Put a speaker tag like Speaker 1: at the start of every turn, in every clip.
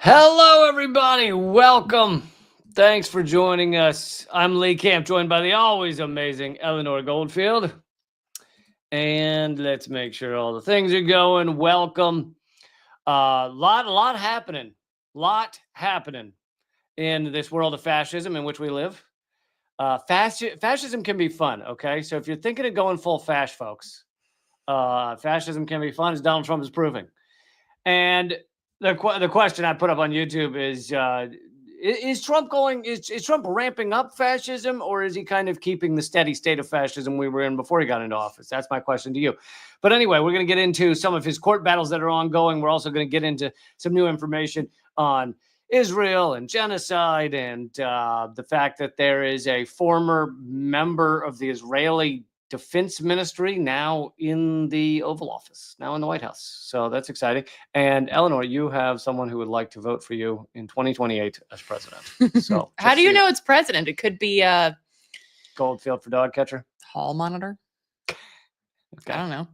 Speaker 1: Hello, everybody. Welcome. Thanks for joining us. I'm Lee Camp, joined by the always amazing Eleanor Goldfield. And let's make sure all the things are going. Welcome. Lot happening. Lot happening in this world of fascism in which we live. Fascism can be fun. Okay, so if you're thinking of going full fash, folks, fascism can be fun, as Donald Trump is proving. And the question I put up on YouTube is Trump going? Is Trump ramping up fascism, or is he kind of keeping the steady state of fascism we were in before he got into office? That's my question to you. But anyway, we're going to get into some of his court battles that are ongoing. We're also going to get into some new information on Israel and genocide, and the fact that there is a former member of the Israeli Defense Ministry now in the Oval Office, now in the White House. So that's exciting. And Eleanor, you have someone who would like to vote for you in 2028 as president. So
Speaker 2: how do you know it's president? It could be
Speaker 1: Goldfield for dog catcher,
Speaker 2: hall monitor.
Speaker 1: Okay.
Speaker 2: I don't know.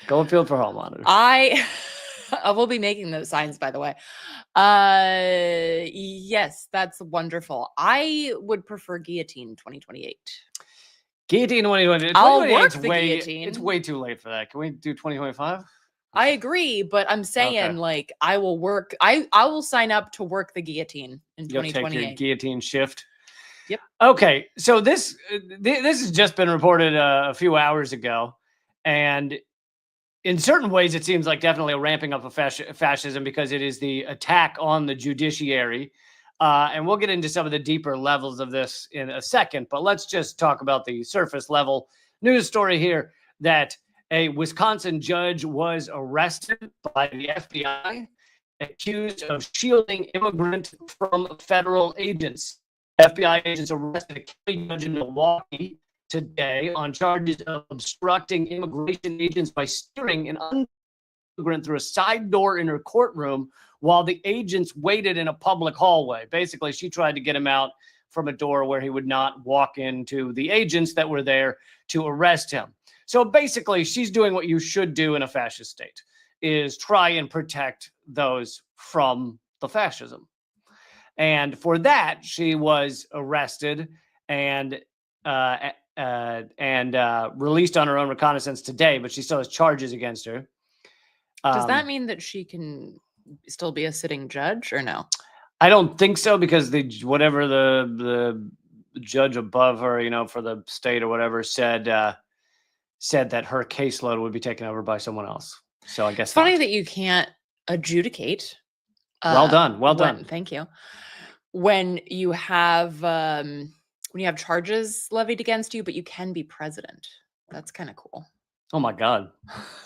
Speaker 1: Goldfield for hall monitor.
Speaker 2: I will be making those signs, by the way. Yes, that's wonderful. I would prefer guillotine 2028.
Speaker 1: Guillotine 2020.
Speaker 2: I'll work the guillotine.
Speaker 1: It's way too late for that. Can we do 2025?
Speaker 2: I agree, but I'm saying like I will work. I will sign up to work the guillotine in 2028.
Speaker 1: You'll take your guillotine shift.
Speaker 2: Yep.
Speaker 1: Okay, so this has just been reported a few hours ago, and in certain ways, it seems like definitely a ramping up of fascism because it is the attack on the judiciary. And we'll get into some of the deeper levels of this in a second, but let's just talk about the surface level news story here that a Wisconsin judge was arrested by the FBI, accused of shielding immigrants from federal agents. FBI agents arrested a county judge in Milwaukee today on charges of obstructing immigration agents by steering an immigrant through a side door in her courtroom while the agents waited in a public hallway. Basically, she tried to get him out from a door where he would not walk into the agents that were there to arrest him. So basically, she's doing what you should do in a fascist state, is try and protect those from the fascism. And for that, she was arrested and released on her own recognizance today, but she still has charges against her.
Speaker 2: Does that mean that she can still be a sitting judge or no?
Speaker 1: I don't think so, because whatever the judge above her, for the state or whatever, said that her caseload would be taken over by someone else. So I guess
Speaker 2: it's funny that you can't adjudicate.
Speaker 1: Well done.
Speaker 2: Thank you. When you have charges levied against you, but you can be president. That's kind of cool.
Speaker 1: Oh my God.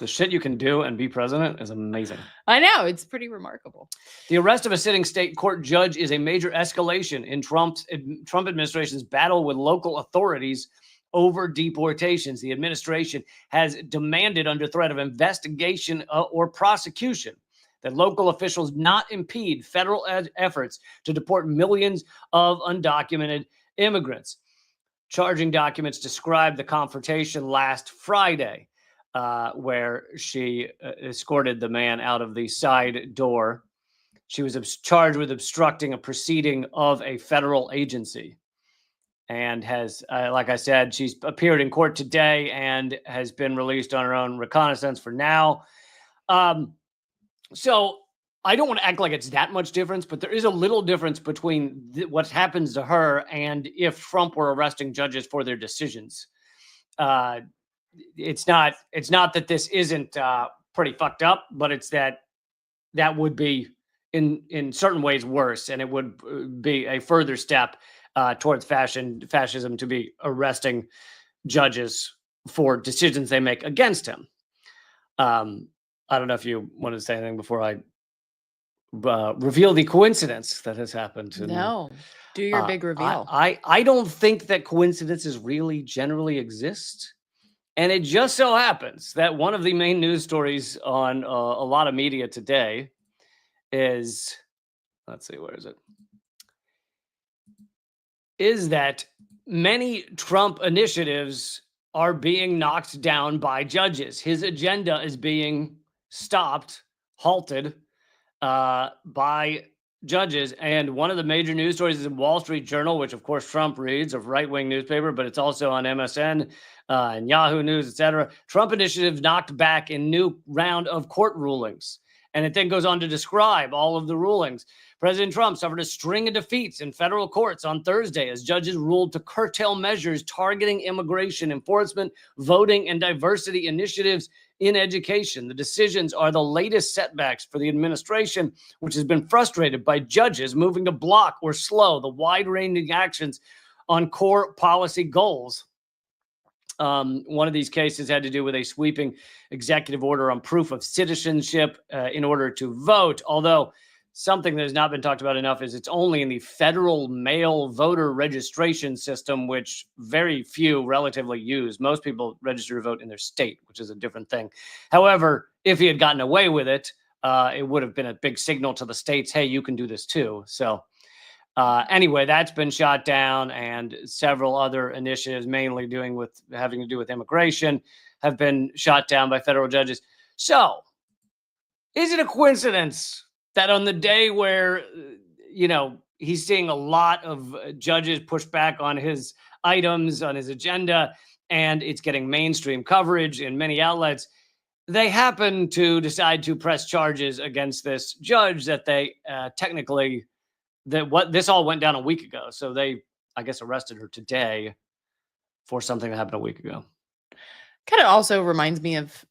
Speaker 1: The shit you can do and be president is amazing.
Speaker 2: I know. It's pretty remarkable.
Speaker 1: The arrest of a sitting state court judge is a major escalation in Trump administration's battle with local authorities over deportations. The administration has demanded, under threat of investigation or prosecution, that local officials not impede federal efforts to deport millions of undocumented immigrants. Charging documents describe the confrontation last Friday, where she escorted the man out of the side door. She was charged with obstructing a proceeding of a federal agency, and has, like I said, she's appeared in court today and has been released on her own recognizance for now. So I don't want to act like it's that much difference, but there is a little difference between what happens to her and if Trump were arresting judges for their decisions. It's not that this isn't pretty fucked up, but it's that would be in certain ways worse, and it would be a further step towards fascism to be arresting judges for decisions they make against him. I don't know if you want to say anything before I reveal the coincidence that has happened.
Speaker 2: No, do your big reveal.
Speaker 1: I don't think that coincidences really generally exist. And it just so happens that one of the main news stories on a lot of media today is, let's see, where is it? Is that many Trump initiatives are being knocked down by judges. His agenda is being stopped, halted by judges. And one of the major news stories is in Wall Street Journal, which of course Trump reads, a right-wing newspaper, but it's also on MSN and Yahoo News, etc. Trump initiative knocked back in new round of court rulings. And it then goes on to describe all of the rulings. President Trump suffered a string of defeats in federal courts on Thursday as judges ruled to curtail measures targeting immigration enforcement, voting, and diversity initiatives in education. The decisions are the latest setbacks for the administration, which has been frustrated by judges moving to block or slow the wide-ranging actions on core policy goals. One of these cases had to do with a sweeping executive order on proof of citizenship in order to vote, although something that has not been talked about enough is it's only in the federal mail voter registration system, which very few relatively use. Most people register to vote in their state, which is a different thing. However, if he had gotten away with it, it would have been a big signal to the states, hey, you can do this too. So anyway, that's been shot down, and several other initiatives, mainly having to do with immigration, have been shot down by federal judges. So is it a coincidence that on the day where, he's seeing a lot of judges push back on his items, on his agenda, and it's getting mainstream coverage in many outlets, they happen to decide to press charges against this judge that they this all went down a week ago. So they, I guess, arrested her today for something that happened a week ago.
Speaker 2: Kind of also reminds me of,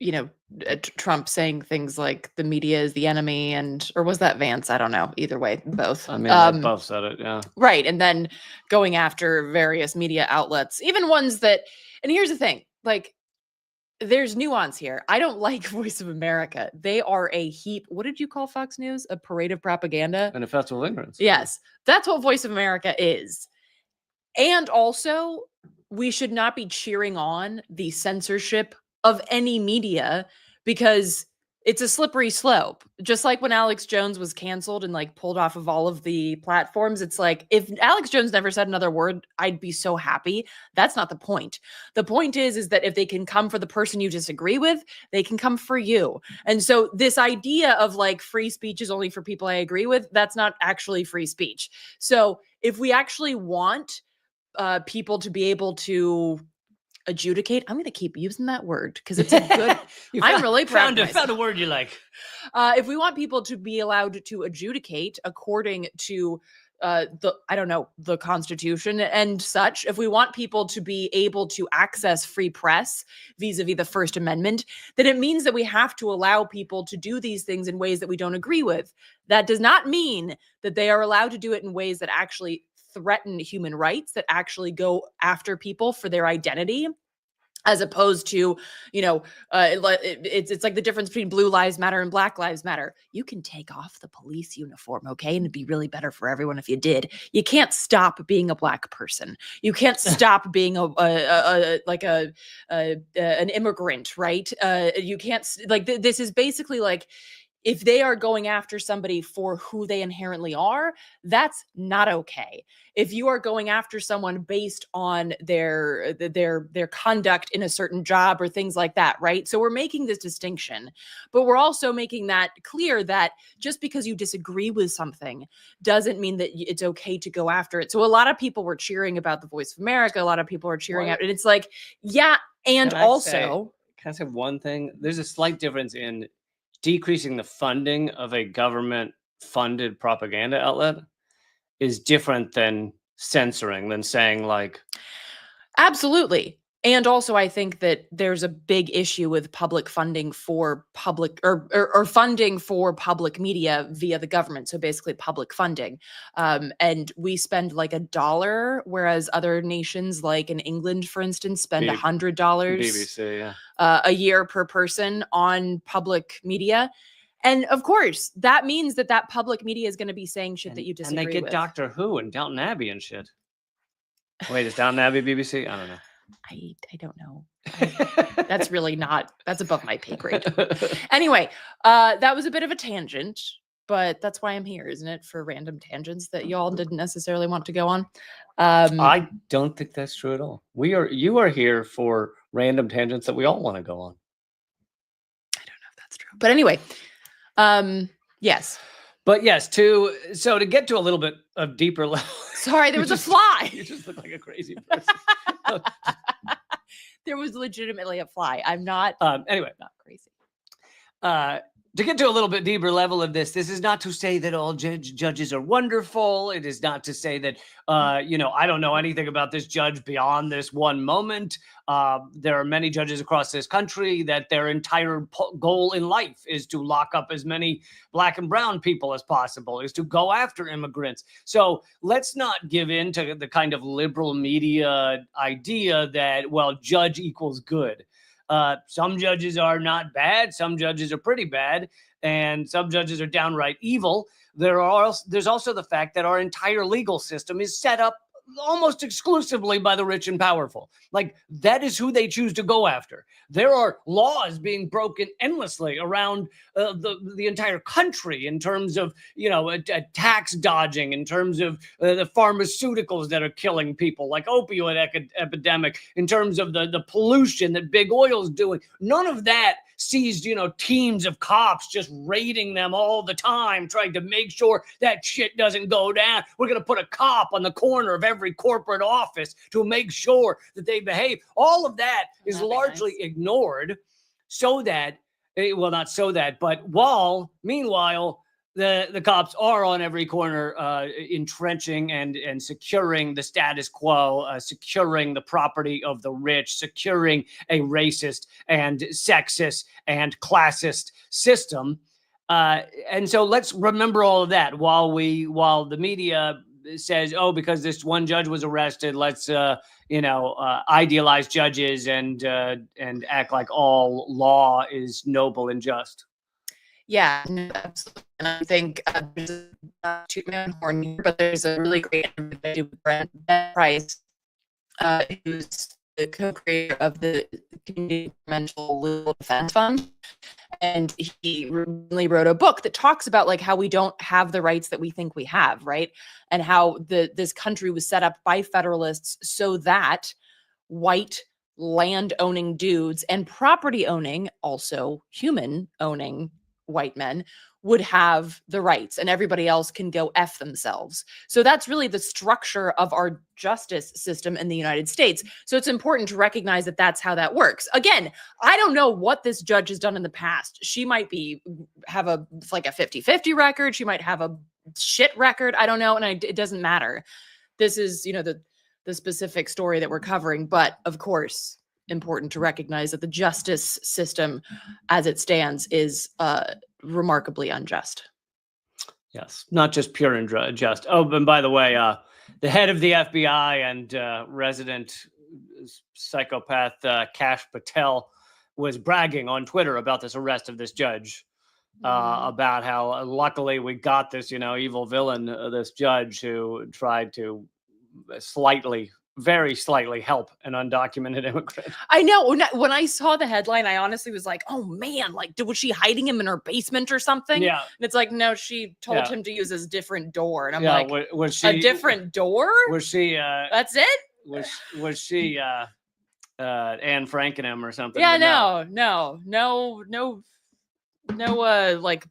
Speaker 2: Trump saying things like the media is the enemy, or was that Vance? I don't know. Either way, both.
Speaker 1: I mean, they both said it, yeah.
Speaker 2: Right. And then going after various media outlets, even ones that, and here's the thing, like, there's nuance here. I don't like Voice of America. They are a heap. What did you call Fox News? A parade of propaganda?
Speaker 1: And a festival of ignorance.
Speaker 2: Yes. That's what Voice of America is. And also, we should not be cheering on the censorship of any media because it's a slippery slope. Just like when Alex Jones was canceled and pulled off of all of the platforms, it's like, if Alex Jones never said another word, I'd be so happy. That's not the point. The point is that if they can come for the person you disagree with, they can come for you. And so this idea of free speech is only for people I agree with, that's not actually free speech. So if we actually want people to be able to adjudicate, I'm going to keep using that word because it's a good, I'm really proud of
Speaker 1: found a word you like.
Speaker 2: If we want people to be allowed to adjudicate according to the Constitution and such, if we want people to be able to access free press vis-a-vis the First Amendment, then it means that we have to allow people to do these things in ways that we don't agree with. That does not mean that they are allowed to do it in ways that actually threaten human rights, that actually go after people for their identity, as opposed to, it's like the difference between Blue Lives Matter and Black Lives Matter. You can take off the police uniform, okay? And it'd be really better for everyone if you did. You can't stop being a Black person. You can't stop being an immigrant, right? You can't, this is basically if they are going after somebody for who they inherently are, that's not okay. If you are going after someone based on their conduct in a certain job or things like that, right? So we're making this distinction, but we're also making that clear that just because you disagree with something doesn't mean that it's okay to go after it. So a lot of people were cheering about the Voice of America. A lot of people are cheering out, and it's like, yeah. And
Speaker 1: can I say one thing? There's a slight difference in decreasing the funding of a government-funded propaganda outlet is different than censoring, than saying
Speaker 2: Absolutely. And also, I think that there's a big issue with public funding for public or funding for public media via the government. So basically public funding. And we spend $1, whereas other nations like in England, for instance, spend $100
Speaker 1: BBC, yeah.
Speaker 2: A year per person on public media. And of course, that means that public media is going to be saying shit that you disagree with.
Speaker 1: And they get Doctor Who and Downton Abbey and shit. Wait, is Downton Abbey BBC? I don't know.
Speaker 2: I don't know. That's really that's above my pay grade. Anyway, that was a bit of a tangent, but that's why I'm here, isn't it? For random tangents that y'all didn't necessarily want to go on.
Speaker 1: I don't think that's true at all. You are here for random tangents that we all want to go on.
Speaker 2: I don't know if that's true. But anyway, yes.
Speaker 1: But yes, to get to a little bit of deeper level.
Speaker 2: Sorry, there was a fly.
Speaker 1: You just look like a crazy person.
Speaker 2: There was legitimately a fly. I'm not.
Speaker 1: Anyway,
Speaker 2: not crazy.
Speaker 1: To get to a little bit deeper level of this is not to say that all judges are wonderful. It is not to say that, I don't know anything about this judge beyond this one moment. There are many judges across this country that their entire goal in life is to lock up as many Black and brown people as possible, is to go after immigrants. So let's not give in to the kind of liberal media idea that, well, judge equals good. Some judges are not bad. Some judges are pretty bad. And some judges are downright evil. There's also the fact that our entire legal system is set up almost exclusively by the rich and powerful. Like, that is who they choose to go after. There are laws being broken endlessly around the entire country in terms of, tax dodging, in terms of the pharmaceuticals that are killing people, like opioid epidemic, in terms of the pollution that big oil's doing. None of that sees, teams of cops just raiding them all the time, trying to make sure that shit doesn't go down. We're going to put a cop on the corner of every corporate office to make sure that they behave. All of that is largely ignored so that, meanwhile, the cops are on every corner, entrenching and securing the status quo, securing the property of the rich, securing a racist and sexist and classist system. And so let's remember all of that while the media says, oh, because this one judge was arrested, let's idealize judges and act like all law is noble and just.
Speaker 2: Yeah, no, absolutely. And I think there's a two-man horn here, but there's a really great interview with Ben Price, who's the co-creator of the Community Mental Legal Defense Fund. And he recently wrote a book that talks about like how we don't have the rights that we think we have, right? And how this country was set up by federalists so that white land-owning dudes and property-owning, also human-owning white men would have the rights and everybody else can go F themselves. So that's really the structure of our justice system in the United States. So it's important to recognize that that's how that works. Again, I don't know what this judge has done in the past. She might have a 50-50 record. She might have a shit record. I don't know. And it doesn't matter. This is, the specific story that we're covering. But of course, important to recognize that the justice system as it stands is remarkably unjust.
Speaker 1: Yes, not just pure and just. Oh, and by the way, the head of the FBI and resident psychopath Kash Patel was bragging on Twitter about this arrest of this judge, about how luckily we got this, evil villain, this judge who tried to very slightly help an undocumented immigrant.
Speaker 2: I know. When I saw the headline, I honestly was like, oh man, like, was she hiding him in her basement or something?
Speaker 1: Yeah.
Speaker 2: And it's like, no, she told him to use his different door. And I'm like,
Speaker 1: was she,
Speaker 2: a different door?
Speaker 1: Was she,
Speaker 2: that's it?
Speaker 1: Was she, Anne Frankenham or something?
Speaker 2: Yeah, no, like,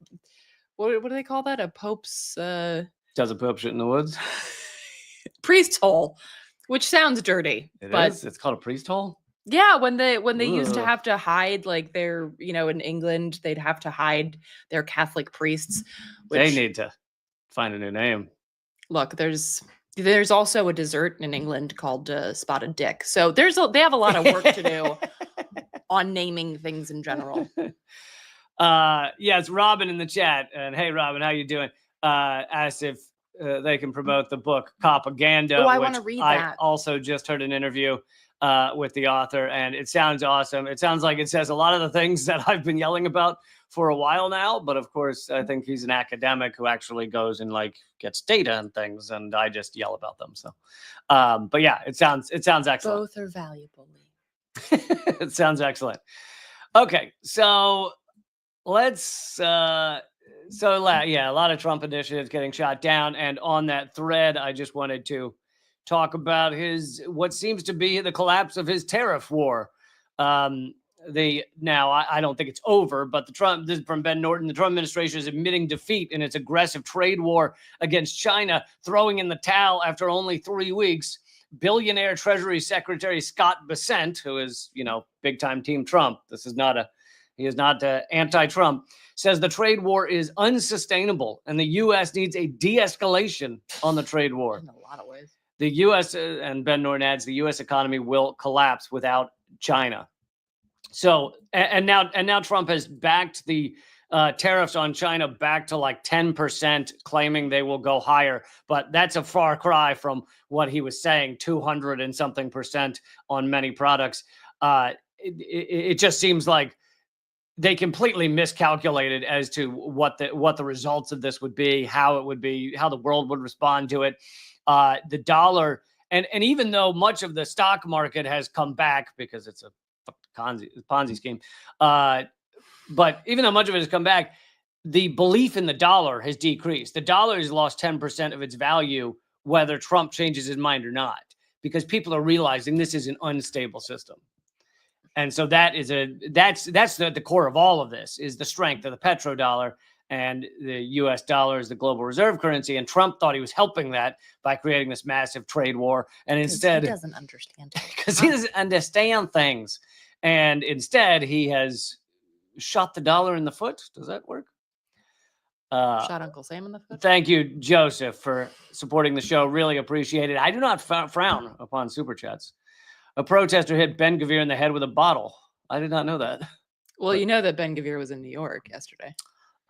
Speaker 2: what do they call that? A pope's,
Speaker 1: does a pope shit in the woods?
Speaker 2: Priest's hole. Which sounds dirty.
Speaker 1: It's called a priest hole?
Speaker 2: Yeah, when they used to have to hide, like their, in England, they'd have to hide their Catholic priests.
Speaker 1: They need to find a new name.
Speaker 2: Look, there's also a dessert in England called spotted dick. So they have a lot of work to do on naming things in general.
Speaker 1: It's Robin in the chat. And hey, Robin, how you doing? Asked if they can promote the book Propaganda.
Speaker 2: Oh, I want to read that.
Speaker 1: I also just heard an interview with the author, and it sounds awesome. It sounds like it says a lot of the things that I've been yelling about for a while now. But of course, I think he's an academic who actually goes and gets data and things, and I just yell about them. So, but yeah, it sounds excellent.
Speaker 2: Both are valuable.
Speaker 1: It sounds excellent. Okay, so let's. A lot of Trump initiatives getting shot down. And on that thread, I just wanted to talk about what seems to be the collapse of his tariff war. I don't think it's over, but this is from Ben Norton. The Trump administration is admitting defeat in its aggressive trade war against China, throwing in the towel after only 3 weeks. Billionaire Treasury Secretary Scott Bessent, who is, big time Team Trump. He is not anti-Trump, says the trade war is unsustainable and the U.S. needs a de-escalation on the trade war.
Speaker 2: In a lot of ways.
Speaker 1: The U.S. And Ben Norton adds, the U.S. economy will collapse without China. So, and now Trump has backed the tariffs on China back to like 10%, claiming they will go higher. But that's a far cry from what he was saying, 200 and something percent on many products. It just seems like they completely miscalculated as to what the results of this would be, how it would be, how the world would respond to it. The dollar, and even though much of the stock market has come back because it's a Ponzi scheme, but even though much of it has come back, the belief in the dollar has decreased. The dollar has lost 10% of its value, whether Trump changes his mind or not, because people are realizing this is an unstable system. And so that's the core of all of this, is the strength of the petrodollar, and the U.S. dollar is the global reserve currency. And Trump thought he was helping that by creating this massive trade war. And instead,
Speaker 2: he doesn't understand it.
Speaker 1: Because he doesn't understand things. And instead, he has shot the dollar in the foot. Does that work?
Speaker 2: Shot Uncle Sam in the foot.
Speaker 1: Thank you, Joseph, for supporting the show. Really appreciate it. I do not frown upon super chats. A protester hit Ben-Gvir in the head with a bottle. I did not know that.
Speaker 2: Well, you know that Ben-Gvir was in New York yesterday.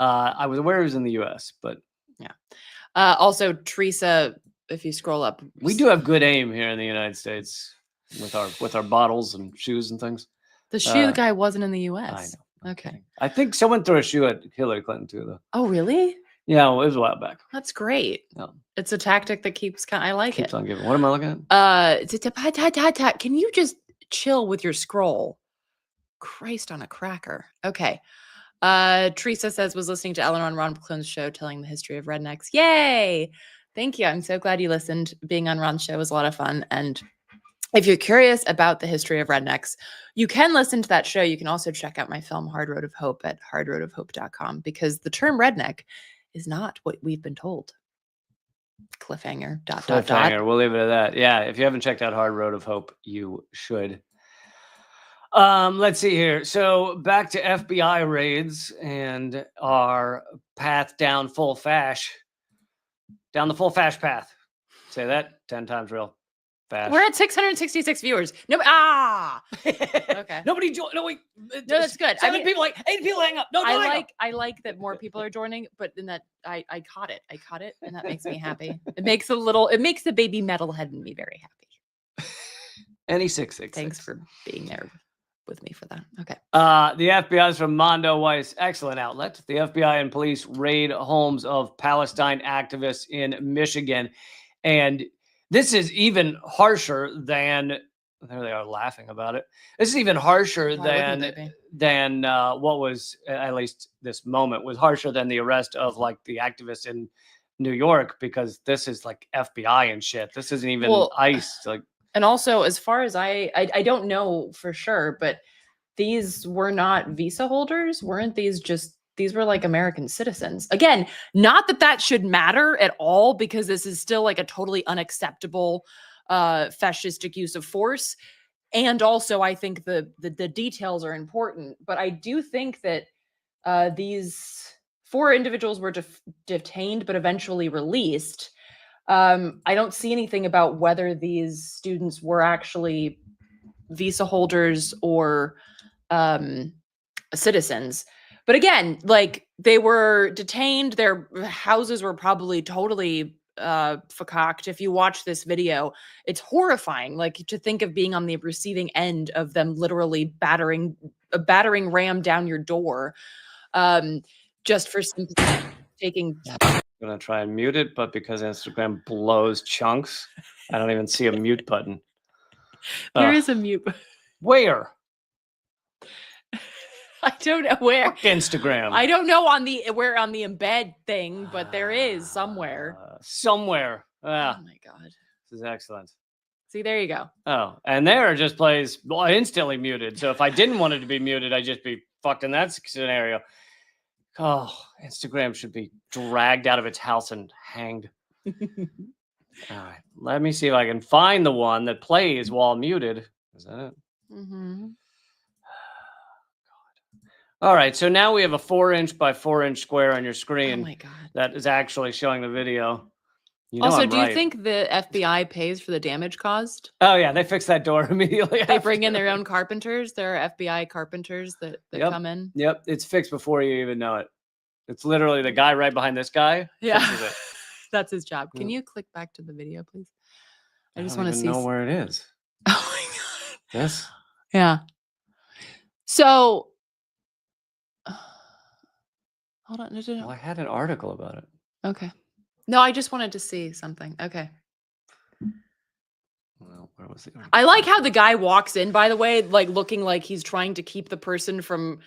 Speaker 1: I was aware he was in the U.S., but
Speaker 2: yeah. Also, Teresa, if you scroll up,
Speaker 1: we do have good aim here in the United States with our bottles and shoes and things.
Speaker 2: The shoe guy wasn't in the U.S.
Speaker 1: I know.
Speaker 2: Okay.
Speaker 1: I think someone threw a shoe at Hillary Clinton too, though.
Speaker 2: Oh, really?
Speaker 1: Yeah, well, it was a while back.
Speaker 2: That's great.
Speaker 1: Yeah.
Speaker 2: It's a tactic that I like it.
Speaker 1: Keeps on giving. What am I looking at?
Speaker 2: Can you just chill with your scroll? Christ on a cracker. Okay. Teresa says, was listening to Eleanor and Ron McClune's show telling the history of rednecks. Yay! Thank you. I'm so glad you listened. Being on Ron's show was a lot of fun. And if you're curious about the history of rednecks, you can listen to that show. You can also check out my film, Hard Road of Hope, at hardroadofhope.com, because the term redneck is not what we've been told. Cliffhanger. Cliffhanger.
Speaker 1: We'll leave it at that. Yeah, if you haven't checked out Hard Road of Hope, you should. Let's see here. So back to FBI raids and our path down the full Fash path. Say that 10 times real fast.
Speaker 2: We're at 666 viewers. Okay.
Speaker 1: Nobody joined. No,
Speaker 2: that's good.
Speaker 1: 8 people hang up. No,
Speaker 2: I like that more people are joining, but then that I caught it. And that makes me happy. It makes the baby metalhead in me very happy.
Speaker 1: Any 666.
Speaker 2: Thanks for being there with me for that. Okay.
Speaker 1: The FBI is from Mondo Weiss. Excellent outlet. The FBI and police raid homes of Palestine activists in Michigan. And this is even harsher than, there they are laughing about it. This is even harsher than what was, at least this moment, was harsher than the arrest of like the activists in New York, because this is like FBI and shit. This isn't even ICE. Like,
Speaker 2: and also, as far as I don't know for sure, but these were not visa holders. Weren't these were like American citizens? Again, not that should matter at all, because this is still like a totally unacceptable fascistic use of force. And also, I think the details are important. But I do think that these 4 individuals were detained, but eventually released. I don't see anything about whether these students were actually visa holders or citizens. But again, like, they were detained. Their houses were probably totally fakaked. If you watch this video, it's horrifying. Like, to think of being on the receiving end of them literally battering ram down your door, just for taking.
Speaker 1: I'm gonna try and mute it, but because Instagram blows chunks, I don't even see a mute button.
Speaker 2: There is a mute.
Speaker 1: Where?
Speaker 2: I don't know where.
Speaker 1: Fuck Instagram.
Speaker 2: I don't know on the embed thing, but there is somewhere.
Speaker 1: Somewhere.
Speaker 2: Oh my god.
Speaker 1: This is excellent.
Speaker 2: See, there you go.
Speaker 1: Oh, and there just plays instantly muted. So if I didn't want it to be muted, I'd just be fucked in that scenario. Oh, Instagram should be dragged out of its house and hanged. All right, let me see if I can find the one that plays while muted. Is that it?
Speaker 2: Mm-hmm.
Speaker 1: All right, so now we have a 4-inch by 4-inch square on your screen.
Speaker 2: Oh my God.
Speaker 1: That is actually showing the video. You know
Speaker 2: Also,
Speaker 1: I'm
Speaker 2: do
Speaker 1: right.
Speaker 2: you think the FBI pays for the damage caused?
Speaker 1: Oh yeah, they fixed that door immediately.
Speaker 2: They bring in their own carpenters. There are FBI carpenters that
Speaker 1: Yep.
Speaker 2: come in.
Speaker 1: Yep, it's fixed before you even know it. It's literally the guy right behind this guy.
Speaker 2: Yeah,
Speaker 1: fixes it.
Speaker 2: that's his job. Can
Speaker 1: Yeah.
Speaker 2: you click back to the video, please? I
Speaker 1: I
Speaker 2: just
Speaker 1: don't
Speaker 2: want to
Speaker 1: even
Speaker 2: see.
Speaker 1: know where it is.
Speaker 2: Oh my God.
Speaker 1: This?
Speaker 2: Yeah. So, hold on. No.
Speaker 1: Well, I had an article about it.
Speaker 2: Okay. No, I just wanted to see something. Okay.
Speaker 1: Well, where was the article?
Speaker 2: I like how the guy walks in, by the way, like looking like he's trying to keep the person from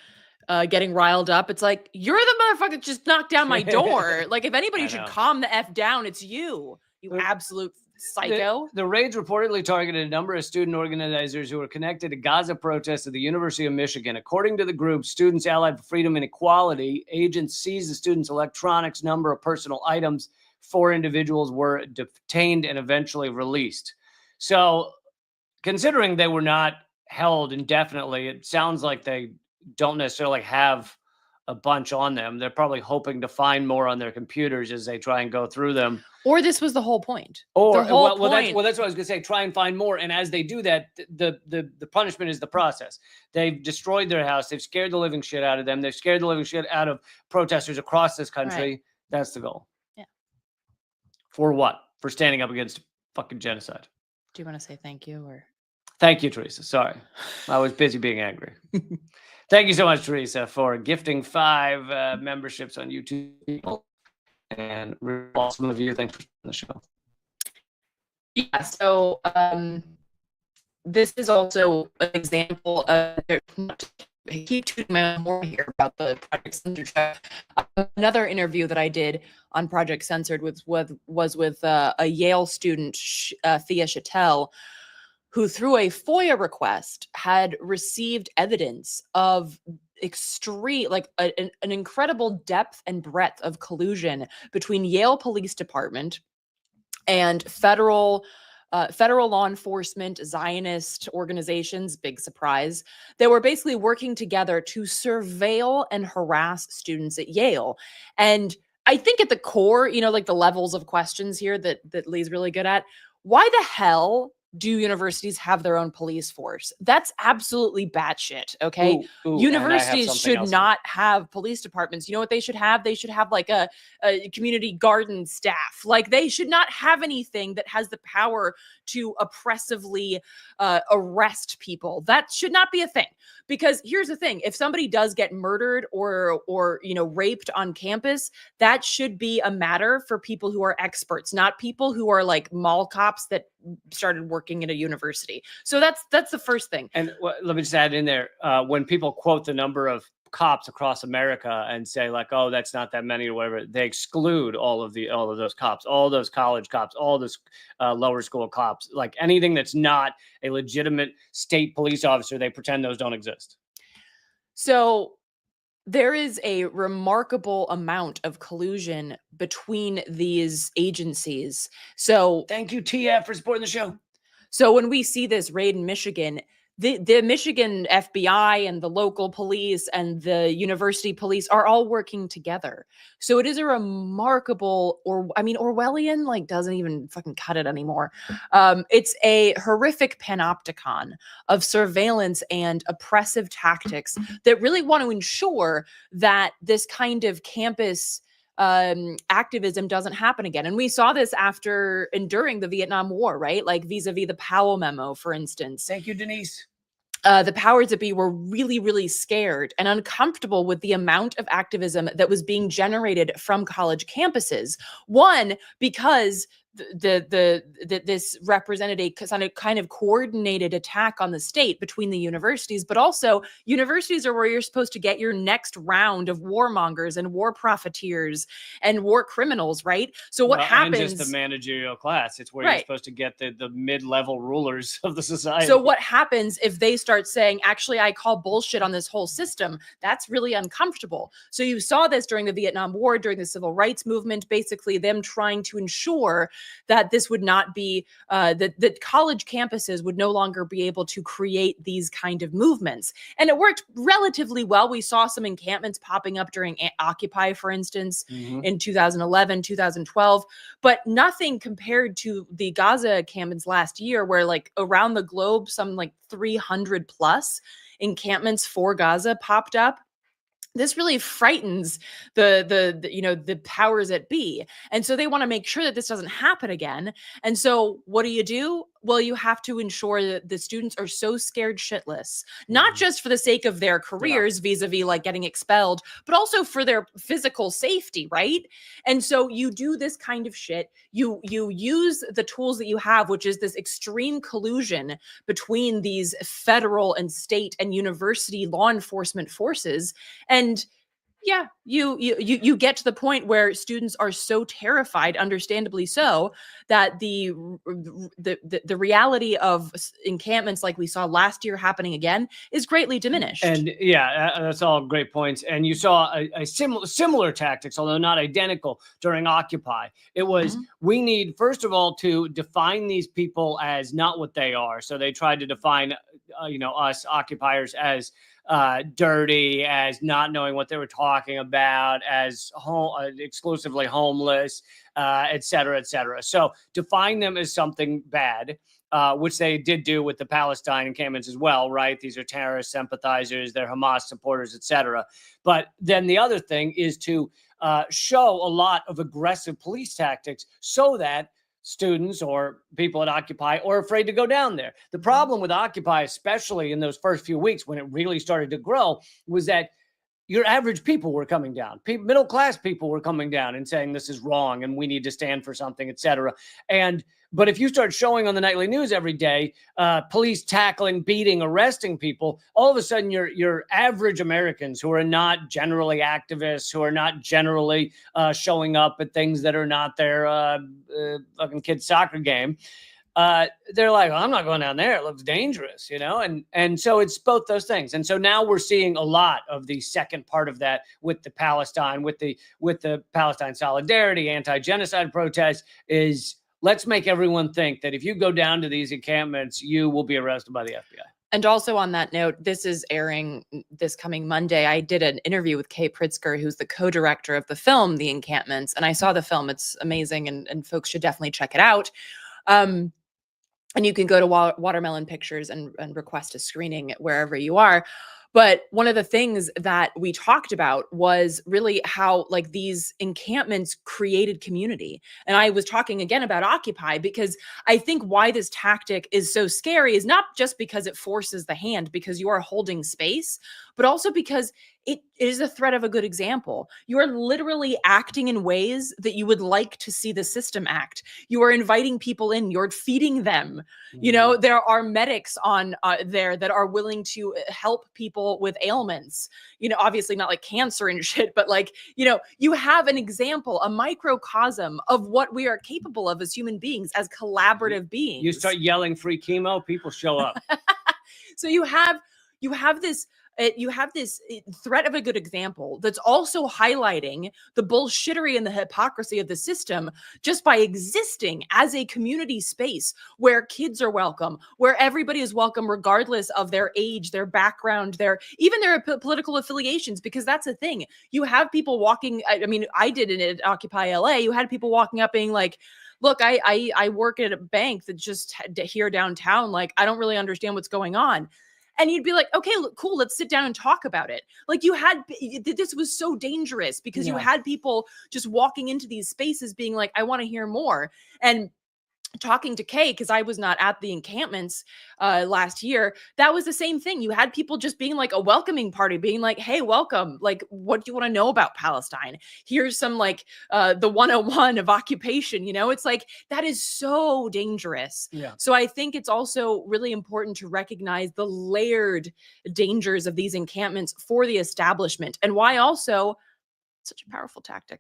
Speaker 2: getting riled up. It's like, you're the motherfucker that just knocked down my door. Like, if anybody
Speaker 1: I
Speaker 2: should
Speaker 1: know.
Speaker 2: calm the F down, it's you, you
Speaker 1: But-
Speaker 2: absolute psycho.
Speaker 1: The raids reportedly targeted a number of student organizers who were connected to Gaza protests at the University of Michigan. According to the group, Students Allied for Freedom and Equality, agents seized the students' electronics, number of personal items. 4 individuals were detained and eventually released. So, considering they were not held indefinitely, it sounds like they don't necessarily have a bunch on them. They're probably hoping to find more on their computers as they try and go through them.
Speaker 2: Or this was the whole point.
Speaker 1: Or
Speaker 2: the whole
Speaker 1: well, that's
Speaker 2: point.
Speaker 1: what I was going to say. Try and find more, and as they do that, the punishment is the process. They've destroyed their house. They've scared the living shit out of them. They've scared the living shit out of protesters across this country.
Speaker 2: Right.
Speaker 1: That's the goal.
Speaker 2: Yeah.
Speaker 1: For what? For standing up against fucking genocide.
Speaker 2: Do you want to say thank you or?
Speaker 1: Thank you, Teresa. Sorry, I was busy being angry. Thank you so much, Teresa, for gifting 5 memberships on YouTube. And really awesome of you. Thanks for the show.
Speaker 2: Yeah, so this is also an example of, I keep tooting my own horn here about the Project Censored show. Another interview that I did on Project Censored was with a Yale student, Thea Chattel, who through a FOIA request had received evidence of extreme, like an incredible depth and breadth of collusion between Yale Police Department and federal law enforcement, Zionist organizations, big surprise. They were basically working together to surveil and harass students at Yale. And I think at the core, like the levels of questions here that Lee's really good at, why the hell do universities have their own police force? That's absolutely batshit, okay?
Speaker 1: Ooh,
Speaker 2: Universities should not have police departments. You know what they should have? They should have like a community garden staff. Like, they should not have anything that has the power to oppressively arrest people. That should not be a thing. Because here's the thing, if somebody does get murdered or raped on campus, that should be a matter for people who are experts, not people who are like mall cops that started working at a university. So that's the first thing.
Speaker 1: And let me just add in there, when people quote the number of cops across America and say like, oh, that's not that many or whatever, they exclude all of those cops, all those college cops, all those lower school cops, like anything that's not a legitimate state police officer, they pretend those don't exist.
Speaker 2: So there is a remarkable amount of collusion between these agencies. So
Speaker 1: thank you, TF, for supporting the show.
Speaker 2: So when we see this raid in Michigan, the Michigan FBI and the local police and the university police are all working together. So it is a remarkable, Orwellian, like, doesn't even fucking cut it anymore. It's a horrific panopticon of surveillance and oppressive tactics that really want to ensure that this kind of campus activism doesn't happen again. And we saw this after and during the Vietnam War, right? Like vis-a-vis the Powell memo, for instance.
Speaker 1: Thank you, Denise.
Speaker 2: The powers that be were really, really scared and uncomfortable with the amount of activism that was being generated from college campuses. One, because this represented a kind of coordinated attack on the state between the universities, but also universities are where you're supposed to get your next round of warmongers and war profiteers and war criminals, right? So what happens?
Speaker 1: And just the managerial class. It's where you're supposed to get the mid-level rulers of the society.
Speaker 2: So what happens if they start saying, actually, I call bullshit on this whole system? That's really uncomfortable. So you saw this during the Vietnam War, during the civil rights movement, basically them trying to ensure that this would not be, that college campuses would no longer be able to create these kind of movements. And it worked relatively well. We saw some encampments popping up during Occupy, for instance, in 2011, 2012, but nothing compared to the Gaza encampments last year, where like around the globe, some like 300 plus encampments for Gaza popped up. This really frightens the powers that be. And so they want to make sure that this doesn't happen again. And so what do? Well, you have to ensure that the students are so scared shitless, not just for the sake of their careers vis-a-vis like getting expelled, but also for their physical safety, right? And so you do this kind of shit. You use the tools that you have, which is this extreme collusion between these federal and state and university law enforcement forces. And yeah, you get to the point where students are so terrified, understandably so, that the reality of encampments like we saw last year happening again is greatly diminished.
Speaker 1: And yeah, that's all great points. And you saw a similar tactics, although not identical, during Occupy. It was, we need, first of all, to define these people as not what they are. So they tried to define, us occupiers as dirty, as not knowing what they were talking about, as exclusively homeless, et cetera, et cetera. So define them as something bad, which they did do with the Palestine encampments as well, right? These are terrorist sympathizers, they're Hamas supporters, et cetera. But then the other thing is to show a lot of aggressive police tactics so that students or people at Occupy are afraid to go down there. The problem with Occupy, especially in those first few weeks when it really started to grow, was that your average people were coming down. Middle-class people were coming down and saying this is wrong and we need to stand for something, et cetera. But if you start showing on the nightly news every day, police tackling, beating, arresting people, all of a sudden your average Americans who are not generally activists, who are not generally showing up at things that are not their fucking kid's soccer game, they're like, I'm not going down there. It looks dangerous, And so it's both those things. And so now we're seeing a lot of the second part of that with the Palestine, with the Palestine solidarity, anti-genocide protests is, let's make everyone think that if you go down to these encampments, you will be arrested by the FBI.
Speaker 2: And also on that note, this is airing this coming Monday. I did an interview with Kay Pritzker, who's the co-director of the film, The Encampments. And I saw the film. It's amazing. And folks should definitely check it out. And you can go to Watermelon Pictures and request a screening wherever you are. But one of the things that we talked about was really how like these encampments created community. And I was talking again about Occupy because I think why this tactic is so scary is not just because it forces the hand because you are holding space, but also because it is a threat of a good example. You are literally acting in ways that you would like to see the system act. You are inviting people in, you're feeding them. There are medics on there that are willing to help people with ailments, obviously not like cancer and shit, but like, you have an example, a microcosm of what we are capable of as human beings, as collaborative beings.
Speaker 1: You start yelling free chemo, people show up.
Speaker 2: So you have this threat of a good example that's also highlighting the bullshittery and the hypocrisy of the system just by existing as a community space where kids are welcome, where everybody is welcome regardless of their age, their background, even their political affiliations, because that's the thing. You have people walking, I did it at Occupy LA, you had people walking up being like, look, I work at a bank that's just here downtown, like, I don't really understand what's going on. And you'd be like, okay, look, cool, let's sit down and talk about it. Like this was so dangerous because you had people just walking into these spaces being like, I want to hear more. And talking to Kay, because I was not at the encampments last year, that was the same thing. You had people just being like a welcoming party, being like, hey, welcome. Like, what do you want to know about Palestine? Here's some like the 101 of occupation, It's like, that is so dangerous.
Speaker 1: Yeah.
Speaker 2: So I think it's also really important to recognize the layered dangers of these encampments for the establishment, and why also such a powerful tactic.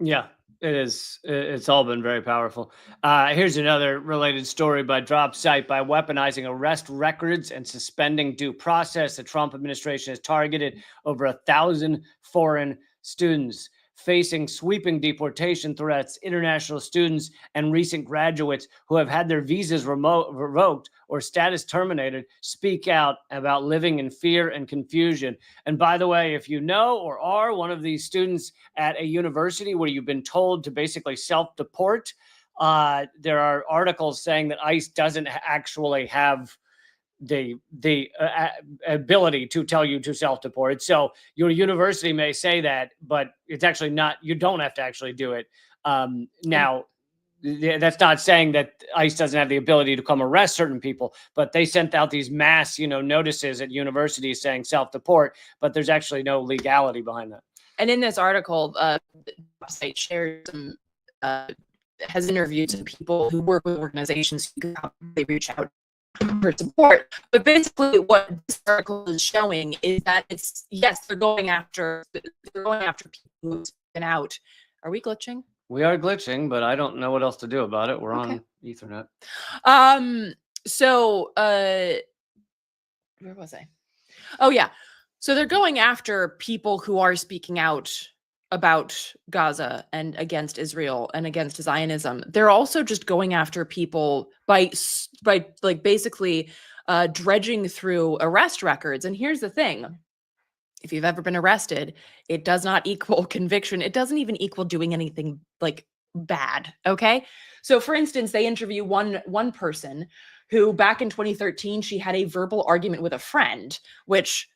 Speaker 1: Yeah, it is. It's all been very powerful. Here's another related story by Drop Site. By weaponizing arrest records and suspending due process, the Trump administration has targeted over 1,000 foreign students facing sweeping deportation threats. International students and recent graduates who have had their visas revoked or status terminated speak out about living in fear and confusion. And by the way, if you know or are one of these students at a university where you've been told to basically self-deport, there are articles saying that ICE doesn't actually have the ability to tell you to self-deport. So your university may say that, but it's actually not. You don't have to actually do it. Now, that's not saying that ICE doesn't have the ability to come arrest certain people, but they sent out these mass, notices at universities saying self-deport, but there's actually no legality behind that.
Speaker 2: And in this article, the site shares some, has interviewed some people who work with organizations who can probably reach out for support. But basically what this article is showing is that they're going after people who've been out. Are we glitching?
Speaker 1: We are glitching, but I don't know what else to do about it. We're on Ethernet.
Speaker 2: So where was I? Oh yeah. So they're going after people who are speaking out about Gaza and against Israel and against Zionism. They're also just going after people by like basically dredging through arrest records. And here's the thing. If you've ever been arrested, it does not equal conviction. It doesn't even equal doing anything like bad. Okay. So for instance, they interview one person who back in 2013, she had a verbal argument with a friend, which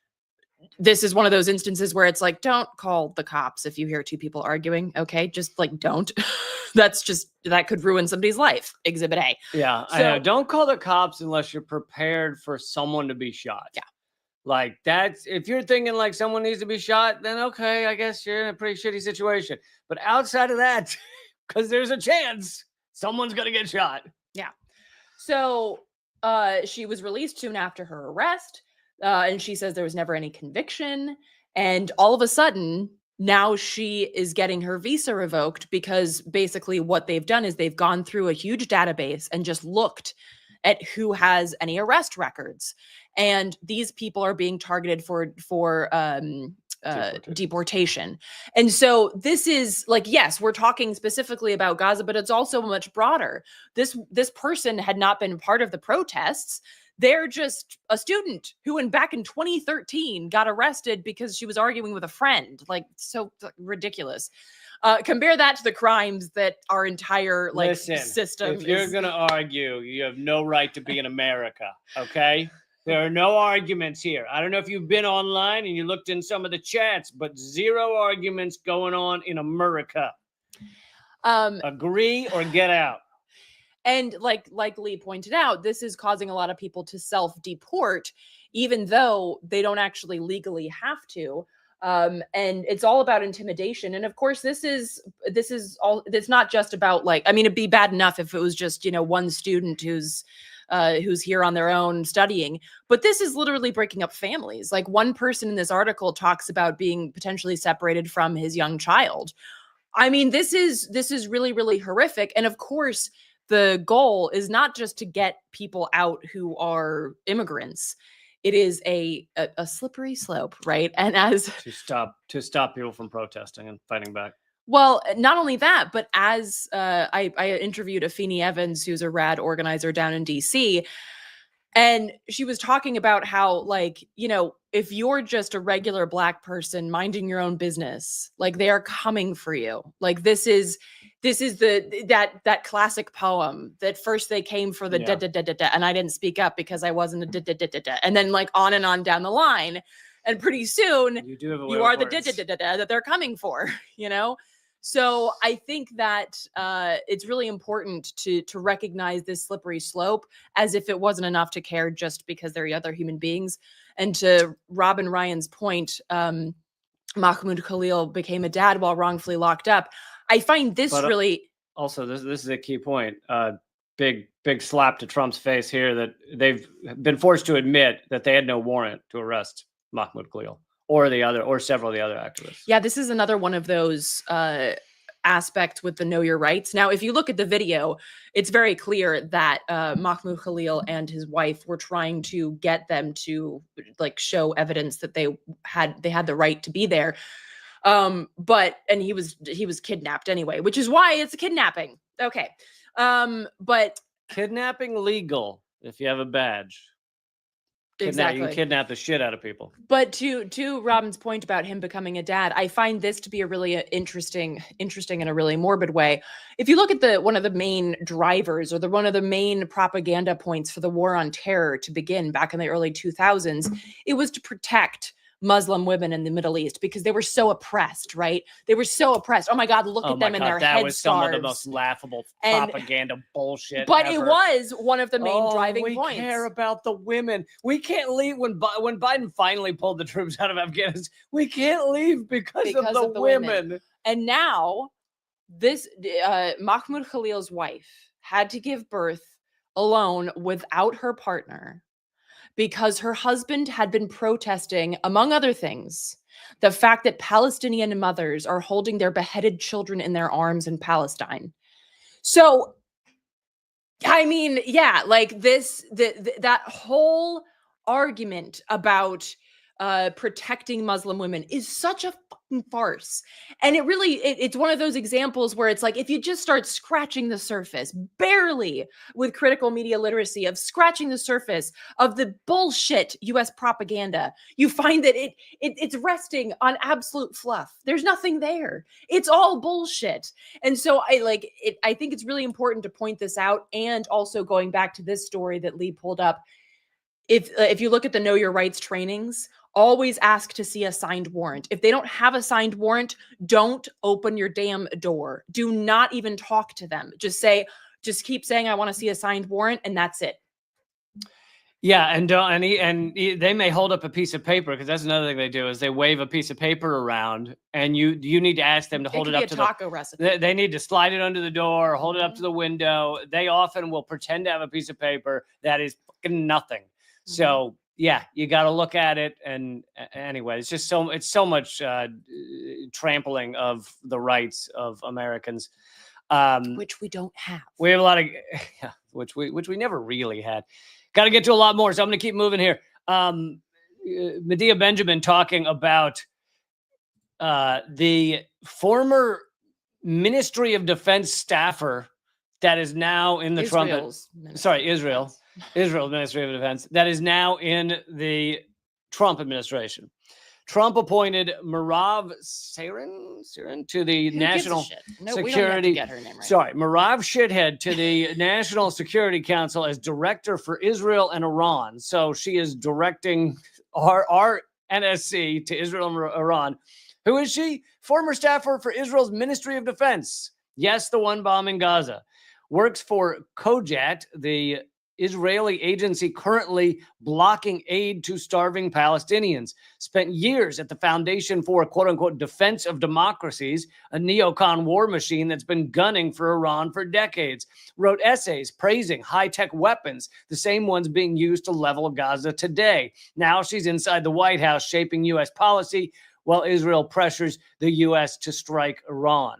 Speaker 2: this is one of those instances where it's like, don't call the cops if you hear two people arguing. Okay. Just like, don't. That could ruin somebody's life. Exhibit A.
Speaker 1: Yeah. I know. Don't call the cops unless you're prepared for someone to be shot.
Speaker 2: Yeah.
Speaker 1: Like if you're thinking like someone needs to be shot, then okay, I guess you're in a pretty shitty situation. But outside of that, because there's a chance someone's going to get shot.
Speaker 2: Yeah. So she was released soon after her arrest. And she says there was never any conviction. And all of a sudden, now she is getting her visa revoked because basically what they've done is they've gone through a huge database and just looked at who has any arrest records. And these people are being targeted for deportation. And so this is like, yes, we're talking specifically about Gaza, but it's also much broader. This person had not been part of the protests. They're just a student who back in 2013 got arrested because she was arguing with a friend. Like, so ridiculous. Compare that to the crimes that our entire system.
Speaker 1: If you're going to argue, you have no right to be in America. Okay. There are no arguments here. I don't know if you've been online and you looked in some of the chats, but zero arguments going on in America. Agree or get out.
Speaker 2: And like Lee pointed out, this is causing a lot of people to self-deport, even though they don't actually legally have to. And it's all about intimidation. And of course, this is all. It's not just about it'd be bad enough if it was just one student who's here on their own studying, but this is literally breaking up families. Like one person in this article talks about being potentially separated from his young child. I mean, this is really, really horrific. And of course, the goal is not just to get people out who are immigrants. It is a slippery slope, right? And as
Speaker 1: to stop people from protesting and fighting back.
Speaker 2: Well, not only that, but as I interviewed Afeni Evans, who's a rad organizer down in DC, and she was talking about how, if you're just a regular Black person minding your own business, they are coming for you. This is that classic poem that first they came for the da da da da da, and I didn't speak up because I wasn't a da da da da da, and then on and on down the line, and pretty soon you are the da da da da da that they're coming for, So I think that it's really important to recognize this slippery slope, as if it wasn't enough to care just because they're other human beings. And to Robin Ryan's point, Mahmoud Khalil became a dad while wrongfully locked up. I find this really...
Speaker 1: Also, this is a key point. Big slap to Trump's face here that they've been forced to admit that they had no warrant to arrest Mahmoud Khalil or several of the other activists.
Speaker 2: Yeah, this is another one of those aspects with the know your rights. Now, if you look at the video, it's very clear that Mahmoud Khalil and his wife were trying to get them to like show evidence that they had the right to be there. But he was kidnapped anyway, which is why it's a kidnapping. Okay. But
Speaker 1: kidnapping legal if you have a badge.
Speaker 2: Exactly.
Speaker 1: You can kidnap the shit out of people.
Speaker 2: But to Robin's point about him becoming a dad, I find this to be a really interesting in a really morbid way. If you look at one of the main drivers or one of the main propaganda points for the war on terror to begin back in the early 2000s, it was to protect Muslim women in the Middle East because they were so oppressed, right? They were so oppressed. Oh my God, look at them in their headscarves.
Speaker 1: That was some of the most laughable propaganda bullshit
Speaker 2: But
Speaker 1: ever.
Speaker 2: It was one of the main driving points.
Speaker 1: We care about the women. We can't leave when Biden finally pulled the troops out of Afghanistan. We can't leave because of the women.
Speaker 2: And now this Mahmoud Khalil's wife had to give birth alone without her partner, because her husband had been protesting, among other things, the fact that Palestinian mothers are holding their beheaded children in their arms in Palestine. So, I mean, yeah, like that whole argument about protecting Muslim women is such a fucking farce. And it's one of those examples where it's like, if you just start scratching the surface, barely, with critical media literacy, of scratching the surface of the bullshit US propaganda, you find that it's resting on absolute fluff. There's nothing there. It's all bullshit. And so I think it's really important to point this out. And also, going back to this story that Lee pulled up, if you look at the Know Your Rights trainings, always ask to see a signed warrant. If they don't have a signed warrant, don't open your damn door. Do not even talk to them. Just keep saying, I want to see a signed warrant, and that's it.
Speaker 1: Yeah, and they may hold up a piece of paper, because that's another thing they do, is they wave a piece of paper around, and you need to ask them to hold it up to the
Speaker 2: taco recipe.
Speaker 1: They need to slide it under the door, hold it up to the window. They often will pretend to have a piece of paper that is fucking nothing. Mm-hmm. So yeah, you got to look at it. And anyway, it's just so much trampling of the rights of Americans,
Speaker 2: which we don't have.
Speaker 1: We have a lot of, which we never really had. Got to get to a lot more, so I'm going to keep moving here. Medea Benjamin talking about the former Ministry of Defense staffer that is now in the Israel Ministry of Defense that is now in the Trump administration. Trump appointed Merav Shithead to the National Security. Merav Shithead to the National Security Council as director for Israel and Iran. So she is directing our NSC to Israel and Iran. Who is she? Former staffer for Israel's Ministry of Defense. Yes, the one bombing Gaza. Works for Kojat, the Israeli agency currently blocking aid to starving Palestinians. Spent years at the Foundation for, quote-unquote, Defense of Democracies, a neocon war machine that's been gunning for Iran for decades. Wrote essays praising high-tech weapons, the same ones being used to level Gaza today. Now she's inside the White House shaping U.S. policy while Israel pressures the U.S. to strike Iran.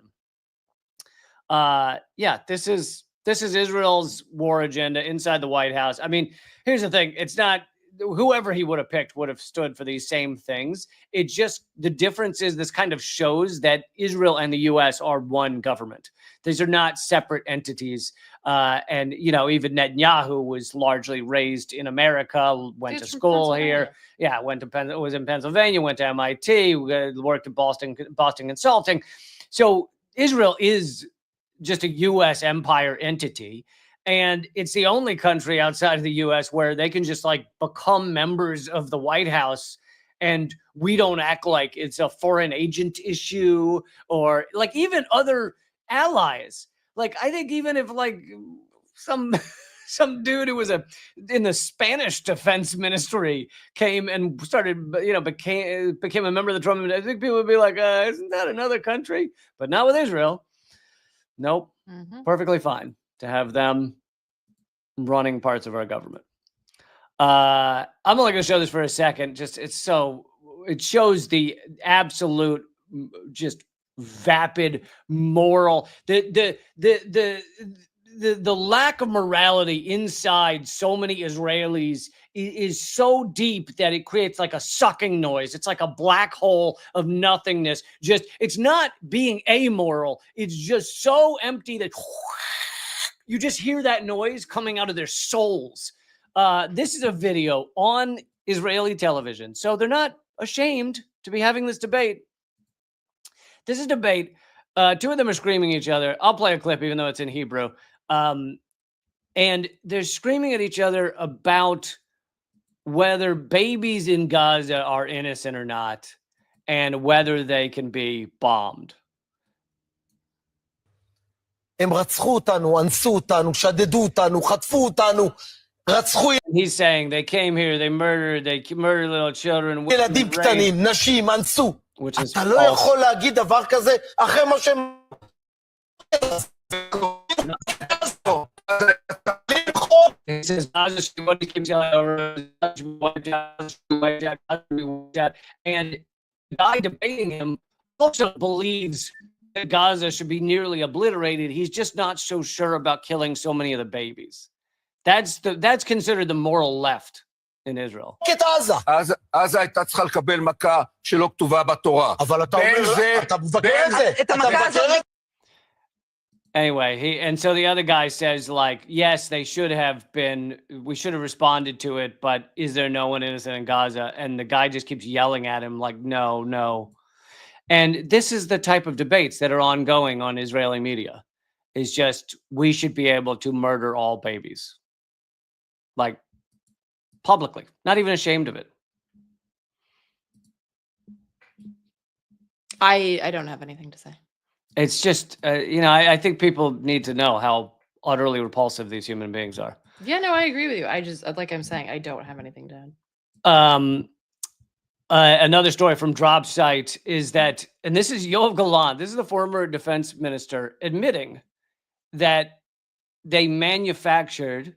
Speaker 1: This is Israel's war agenda inside the White House. I mean, here's the thing. It's not whoever he would have picked would have stood for these same things. It just, the difference is this kind of shows that Israel and the U.S. are one government. These are not separate entities. And, even Netanyahu was largely raised in America, went to school here. Yeah, was in Pennsylvania, went to MIT, worked at Boston Consulting. So Israel is just a U.S. empire entity. And it's the only country outside of the U.S. where they can just become members of the White House and we don't act like it's a foreign agent issue, or like even other allies. Like, I think even if like some dude who was in the Spanish defense ministry came and started, became a member of the Trump, I think people would be like, isn't that another country? But not with Israel. Nope. Perfectly fine to have them running parts of our government. I'm only going to show this for a second. It shows the absolute, just vapid moral, the lack of morality inside so many Israelis is so deep that it creates like a sucking noise. It's like a black hole of nothingness. It's not being amoral. It's just so empty that you just hear that noise coming out of their souls. This is a video on Israeli television, so they're not ashamed to be having this debate. This is a debate. Two of them are screaming at each other. I'll play a clip, even though it's in Hebrew. And they're screaming at each other about whether babies in Gaza are innocent or not, and whether they can be bombed.
Speaker 3: הם רצחו אותנו, אנסו אותנו, שדדו אותנו, חטפו אותנו, רצחו
Speaker 1: He's saying they came here, they murdered little children,
Speaker 3: ילדים קטנים, נשים, אנסו. אתה לא יכול להגיד דבר כזה אחרי מה שהם...
Speaker 1: He says, Gaza keeps yelling over, and the guy debating him also believes that Gaza should be nearly obliterated. He's just not so sure about killing so many of the babies. That's considered the moral left in Israel.
Speaker 4: עזה הייתה צריכה לקבל מכה שלא כתובה בתורה.
Speaker 3: אבל אתה אומר, אתה מבקר את זה.
Speaker 1: Anyway, so the other guy says, like, yes, we should have responded to it, but is there no one innocent in Gaza? And the guy just keeps yelling at him, like, no. And this is the type of debates that are ongoing on Israeli media. Is just, we should be able to murder all babies. Like, publicly. Not even ashamed of it.
Speaker 2: I don't have anything to say.
Speaker 1: It's just, I think people need to know how utterly repulsive these human beings are.
Speaker 2: Yeah, no, I agree with you. I just, like I'm saying, I don't have anything to add.
Speaker 1: Another story from Drop Site is that, and this is Yoav Gallant, this is the former defense minister, admitting that they manufactured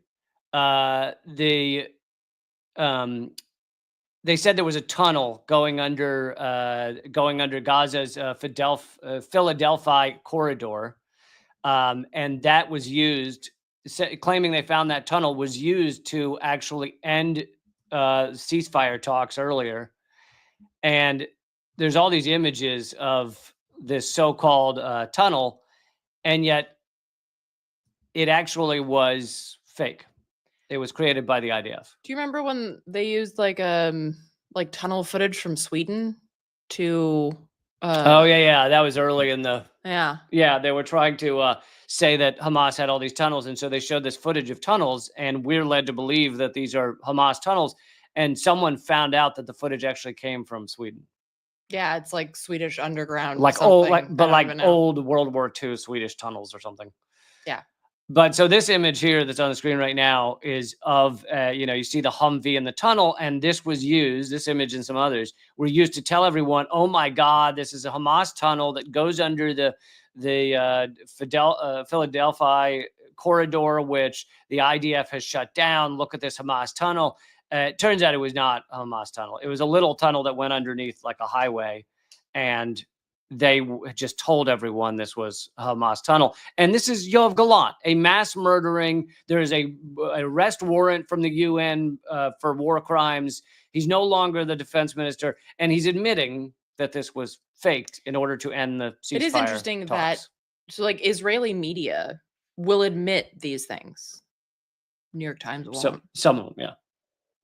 Speaker 1: they said there was a tunnel going under Gaza's Philadelphia corridor, and that was used, claiming they found that tunnel was used to actually end ceasefire talks earlier. And there's all these images of this so-called tunnel, and yet it actually was fake. It was created by the IDF.
Speaker 2: Do you remember when they used like tunnel footage from Sweden to
Speaker 1: oh yeah, that was early in the
Speaker 2: yeah,
Speaker 1: they were trying to say that Hamas had all these tunnels, and so they showed this footage of tunnels, and we're led to believe that these are Hamas tunnels, and someone found out that the footage actually came from Sweden.
Speaker 2: Yeah, it's like Swedish underground,
Speaker 1: like old, old World War II Swedish tunnels or something.
Speaker 2: Yeah.
Speaker 1: But so this image here that's on the screen right now is of, you see the Humvee in the tunnel, and this image and some others were used to tell everyone, oh my God, this is a Hamas tunnel that goes under the Philadelphia corridor, which the IDF has shut down. Look at this Hamas tunnel. It turns out it was not a Hamas tunnel. It was a little tunnel that went underneath like a highway, and they just told everyone this was a Hamas tunnel. And this is Yoav Gallant, a mass murdering. There is a arrest warrant from the UN for war crimes. He's no longer the defense minister, and he's admitting that this was faked in order to end the ceasefire.
Speaker 2: It is interesting
Speaker 1: talks.
Speaker 2: that Israeli media will admit these things. New York Times won't.
Speaker 1: Some of them, yeah.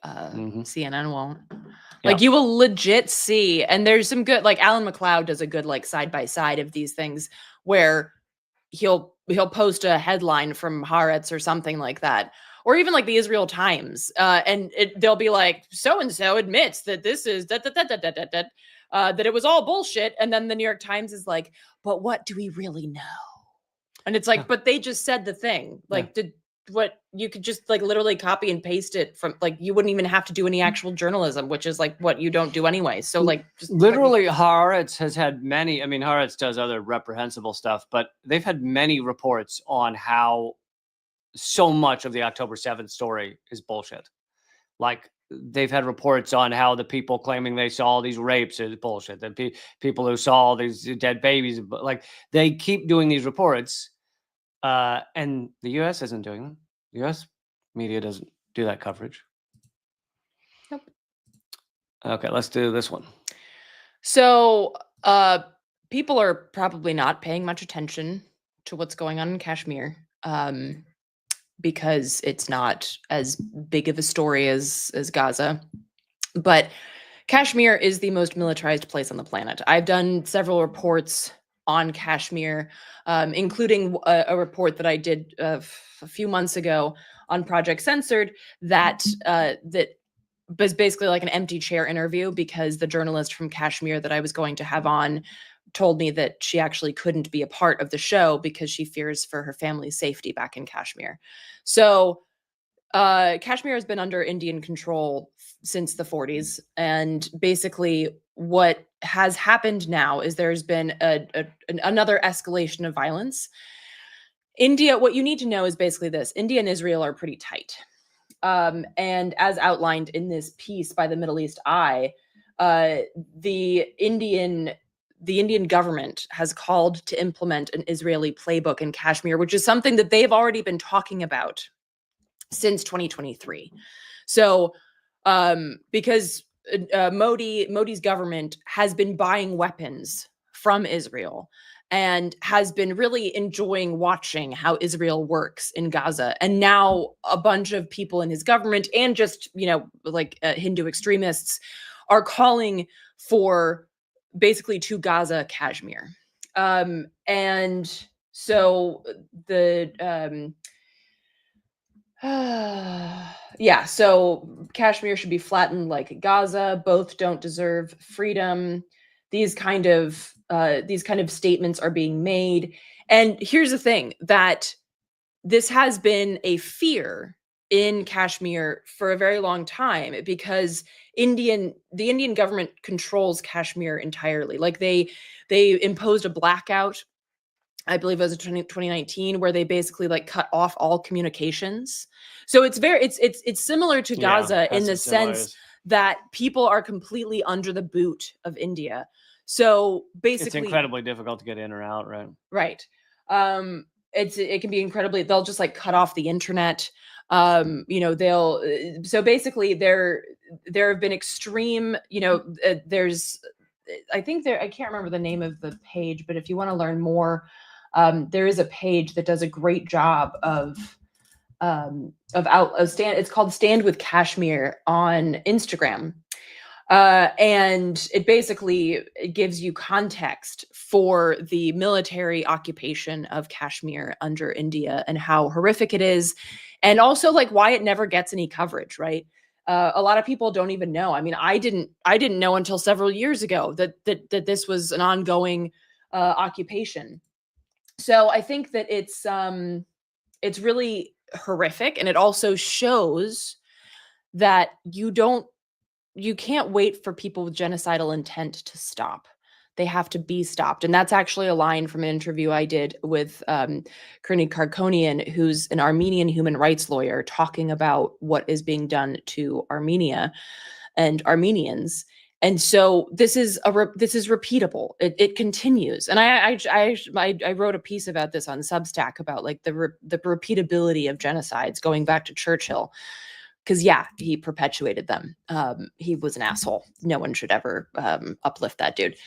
Speaker 2: CNN won't. Like, you will legit see, and there's some good, like Alan McLeod does a good like side by side of these things where he'll post a headline from Haaretz or something like that, or even like the Israel Times, and they'll be like, so and so admits that this is that it was all bullshit, and then the New York Times is like, but what do we really know? And it's like, but they just said the thing. Like, did what you could just like literally copy and paste it from, like, you wouldn't even have to do any actual journalism, which is like what you don't do anyway. So like, just
Speaker 1: literally, Haaretz has had many. I mean, Haaretz does other reprehensible stuff, but they've had many reports on how so much of the October 7th story is bullshit. Like, they've had reports on how the people claiming they saw these rapes is bullshit. The people who saw these dead babies, like, they keep doing these reports, and the U.S. isn't doing them. The U.S. media doesn't do that coverage.
Speaker 2: Nope.
Speaker 1: Okay, let's do this one.
Speaker 2: So, people are probably not paying much attention to what's going on in Kashmir, because it's not as big of a story as Gaza. But Kashmir is the most militarized place on the planet. I've done several reports on Kashmir, including a report that I did a few months ago on Project Censored that was basically like an empty chair interview, because the journalist from Kashmir that I was going to have on told me that she actually couldn't be a part of the show because she fears for her family's safety back in Kashmir. So Kashmir has been under Indian control since the 40s. And basically what has happened now is there's been another escalation of violence. India, what you need to know is basically this: India and Israel are pretty tight. And as outlined in this piece by the Middle East Eye, the Indian government has called to implement an Israeli playbook in Kashmir, which is something that they've already been talking about since 2023. So, because Modi's government has been buying weapons from Israel and has been really enjoying watching how Israel works in Gaza. And now a bunch of people in his government and just, like Hindu extremists are calling for basically to Gaza Kashmir. And so the so Kashmir should be flattened like Gaza. Both don't deserve freedom. These kind of statements are being made. And here's the thing, that this has been a fear in Kashmir for a very long time, because the Indian government controls Kashmir entirely. Like they imposed a blackout, I believe it was 2019, where they basically like cut off all communications. So it's similar to Gaza in the sense that people are completely under the boot of India. So basically,
Speaker 1: it's incredibly difficult to get in or out, right?
Speaker 2: Right. It can be incredibly. They'll just like cut off the internet. They'll. So basically, there have been extreme. There's. I think I can't remember the name of the page, but if you want to learn more, there is a page that does a great job of it's called Stand with Kashmir on Instagram. And it basically gives you context for the military occupation of Kashmir under India and how horrific it is, and also like why it never gets any coverage, right? A lot of people don't even know. I mean, I didn't know until several years ago that this was an ongoing occupation. So I think that it's really horrific, and it also shows that you can't wait for people with genocidal intent to stop. They have to be stopped. And that's actually a line from an interview I did with Kerni Karkonian, who's an Armenian human rights lawyer, talking about what is being done to Armenia and Armenians. And so this is repeatable. It continues. And I wrote a piece about this on Substack about like the repeatability of genocides going back to Churchill. Because, he perpetuated them. He was an asshole. No one should ever uplift that dude.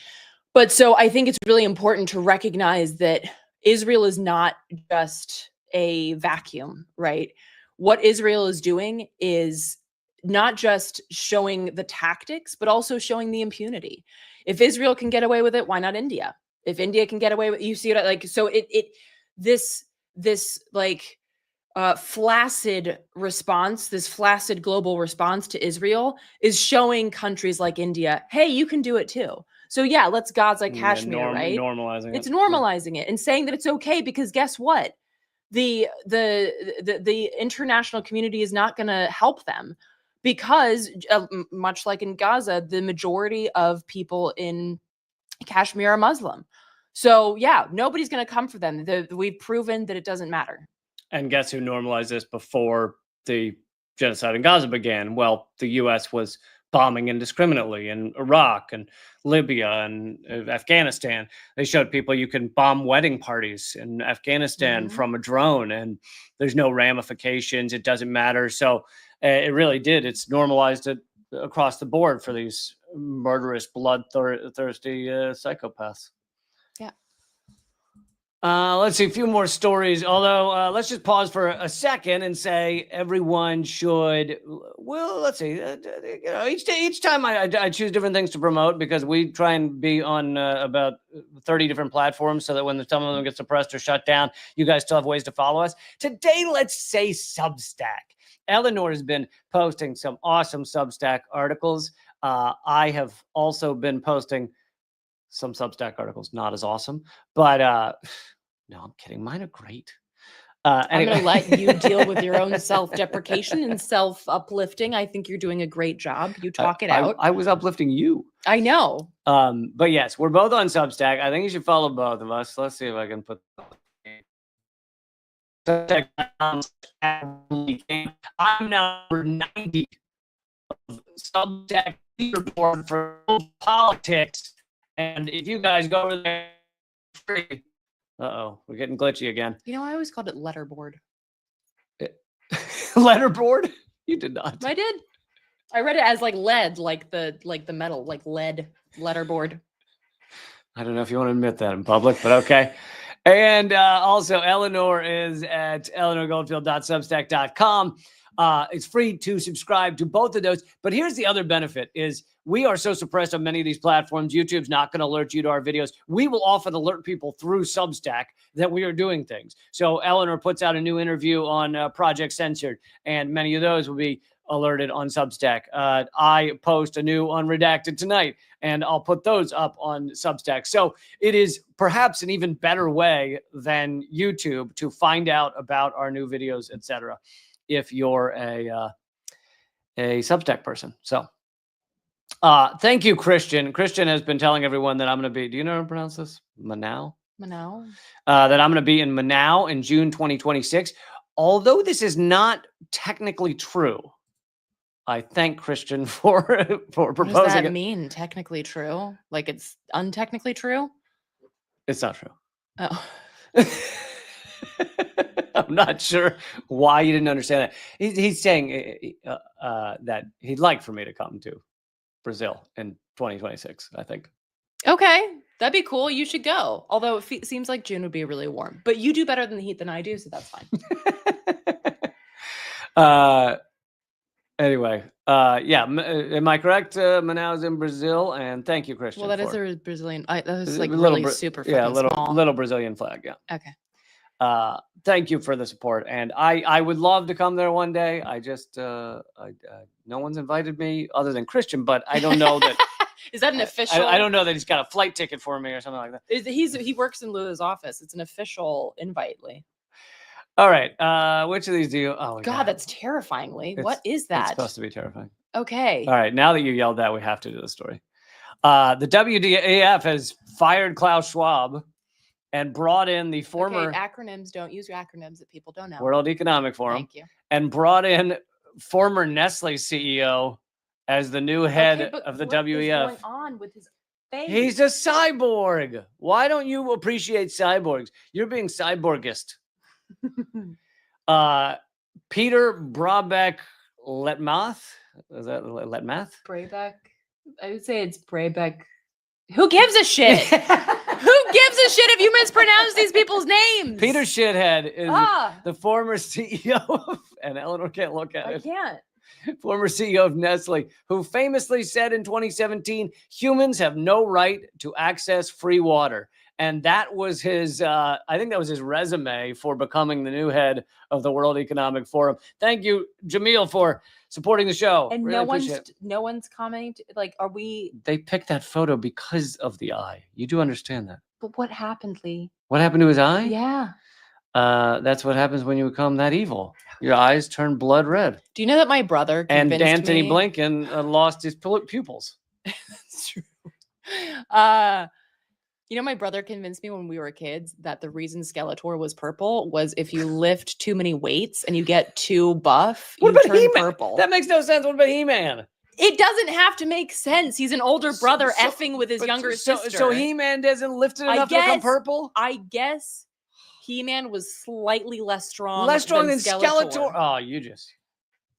Speaker 2: But so I think it's really important to recognize that Israel is not just a vacuum, right? What Israel is doing is not just showing the tactics, but also showing the impunity. If Israel can get away with it, why not India? If India can get away with it, you see what I like? So this like flaccid response, this flaccid global response to Israel is showing countries like India, hey, you can do it too. So yeah, let's God's like Kashmir, right?
Speaker 1: Normalizing
Speaker 2: It's
Speaker 1: it.
Speaker 2: normalizing it and saying that it's okay because guess what? The international community is not going to help them because much like in Gaza, the majority of people in Kashmir are Muslim. So yeah, nobody's going to come for them. We've proven that it doesn't matter.
Speaker 1: And guess who normalized this before the genocide in Gaza began? Well, the U.S. was bombing indiscriminately in Iraq and Libya and Afghanistan. They showed people you can bomb wedding parties in Afghanistan from a drone, and there's no ramifications. It doesn't matter. So it really did. It's normalized it across the board for these murderous, bloodthirsty psychopaths.
Speaker 2: Yeah.
Speaker 1: Let's see a few more stories. Although, let's just pause for a second and say everyone should. Well, let's see. Each time I choose different things to promote because we try and be on about 30 different platforms, so that when some of them get suppressed or shut down, you guys still have ways to follow us. Today, let's say Substack. Eleanor has been posting some awesome Substack articles. I have also been posting some Substack articles, not as awesome, but no, I'm kidding. Mine are great. Anyway.
Speaker 2: I'm going to let you deal with your own self-deprecation and self-uplifting. I think you're doing a great job. You talk it out.
Speaker 1: I was uplifting you.
Speaker 2: I know.
Speaker 1: But yes, we're both on Substack. I think you should follow both of us. Let's see if I can put. I'm now number 90 of Substack leaderboard for politics. And if you guys go over there, free. Uh-oh, we're getting glitchy again.
Speaker 2: You know, I always called it letterboard.
Speaker 1: Letterboard? You did not.
Speaker 2: I did. I read it as like lead, like the metal, like lead letterboard.
Speaker 1: I don't know if you want to admit that in public, but okay. And also, Eleanor is at eleanorgoldfield.substack.com. It's free to subscribe to both of those. But here's the other benefit is we are so suppressed on many of these platforms. YouTube's not going to alert you to our videos. We will often alert people through Substack that we are doing things. So Eleanor puts out a new interview on Project Censored, and many of those will be alerted on Substack. I post a new Unredacted tonight, and I'll put those up on Substack. So it is perhaps an even better way than YouTube to find out about our new videos, etc. if you're a Substack person. So thank you, Christian. Christian has been telling everyone that I'm going to be, do you know how to pronounce this? Manau?
Speaker 2: Manau.
Speaker 1: That I'm going to be in Manau in June 2026. Although this is not technically true, I thank Christian for proposing.
Speaker 2: What does that mean? Technically true? Like it's untechnically true?
Speaker 1: It's not true.
Speaker 2: Oh.
Speaker 1: I'm not sure why you didn't understand that. He's saying that he'd like for me to come to Brazil in 2026, I think.
Speaker 2: Okay, that'd be cool. You should go. Although it seems like June would be really warm. But you do better than the heat than I do, so that's fine.
Speaker 1: Anyway, yeah, am I correct? Manaus in Brazil, and thank you, Christian.
Speaker 2: Well, that is a Brazilian. That was like really super small.
Speaker 1: Little Brazilian flag. Yeah.
Speaker 2: Okay.
Speaker 1: Thank you for the support, and I would love to come there one day. I just no one's invited me other than Christian, but I don't know that.
Speaker 2: Is that an official?
Speaker 1: I don't know that he's got a flight ticket for me or something like that.
Speaker 2: He works in Lula's office. It's an official invite, Lee.
Speaker 1: All right. Which of these do you? Oh
Speaker 2: God, that's terrifying, Lee. What is that?
Speaker 1: It's supposed to be terrifying.
Speaker 2: Okay.
Speaker 1: All right. Now that you yelled that, we have to do the story. The WDAF has fired Klaus Schwab and brought in the former
Speaker 2: acronyms. Don't use acronyms that people don't know.
Speaker 1: World Economic Forum.
Speaker 2: Thank you.
Speaker 1: And brought in former Nestle CEO as the new head of the WEF.
Speaker 2: What's going on with his face?
Speaker 1: He's a cyborg. Why don't you appreciate cyborgs? You're being cyborgist. Peter Brabeck Letmath. Is that Letmath?
Speaker 2: Brabeck. I would say it's Brabeck. Who gives a shit? Who gives a shit if you mispronounce these people's names?
Speaker 1: Peter Shithead is the former CEO of, and Eleanor can't look at it.
Speaker 2: I can't.
Speaker 1: Former CEO of Nestle, who famously said in 2017, humans have no right to access free water. And that was his, I think that was his resume for becoming the new head of the World Economic Forum. Thank you, Jamil, for supporting the show.
Speaker 2: And
Speaker 1: really appreciate it.
Speaker 2: no one's commenting. Like, are we?
Speaker 1: They picked that photo because of the eye. You do understand that.
Speaker 2: But what happened, Lee?
Speaker 1: What happened to his eye?
Speaker 2: Yeah.
Speaker 1: That's what happens when you become that evil. Your eyes turn blood red.
Speaker 2: Do you know that my brother
Speaker 1: And
Speaker 2: convinced
Speaker 1: Anthony
Speaker 2: me?
Speaker 1: Blinken lost his pupils.
Speaker 2: That's true. You know, my brother convinced me when we were kids that the reason Skeletor was purple was if you lift too many weights and you get too buff,
Speaker 1: What
Speaker 2: you
Speaker 1: about
Speaker 2: turn
Speaker 1: He-Man?
Speaker 2: purple.
Speaker 1: That makes no sense. What about He-Man?
Speaker 2: It doesn't have to make sense. He's an older brother
Speaker 1: So-
Speaker 2: effing with his
Speaker 1: But
Speaker 2: younger
Speaker 1: so,
Speaker 2: sister.
Speaker 1: So He-Man doesn't lift it
Speaker 2: I
Speaker 1: enough to become
Speaker 2: guess-
Speaker 1: purple?
Speaker 2: I guess He-Man was slightly less strong.
Speaker 1: Less strong than
Speaker 2: Skeletor.
Speaker 1: Skeletor? Oh, you just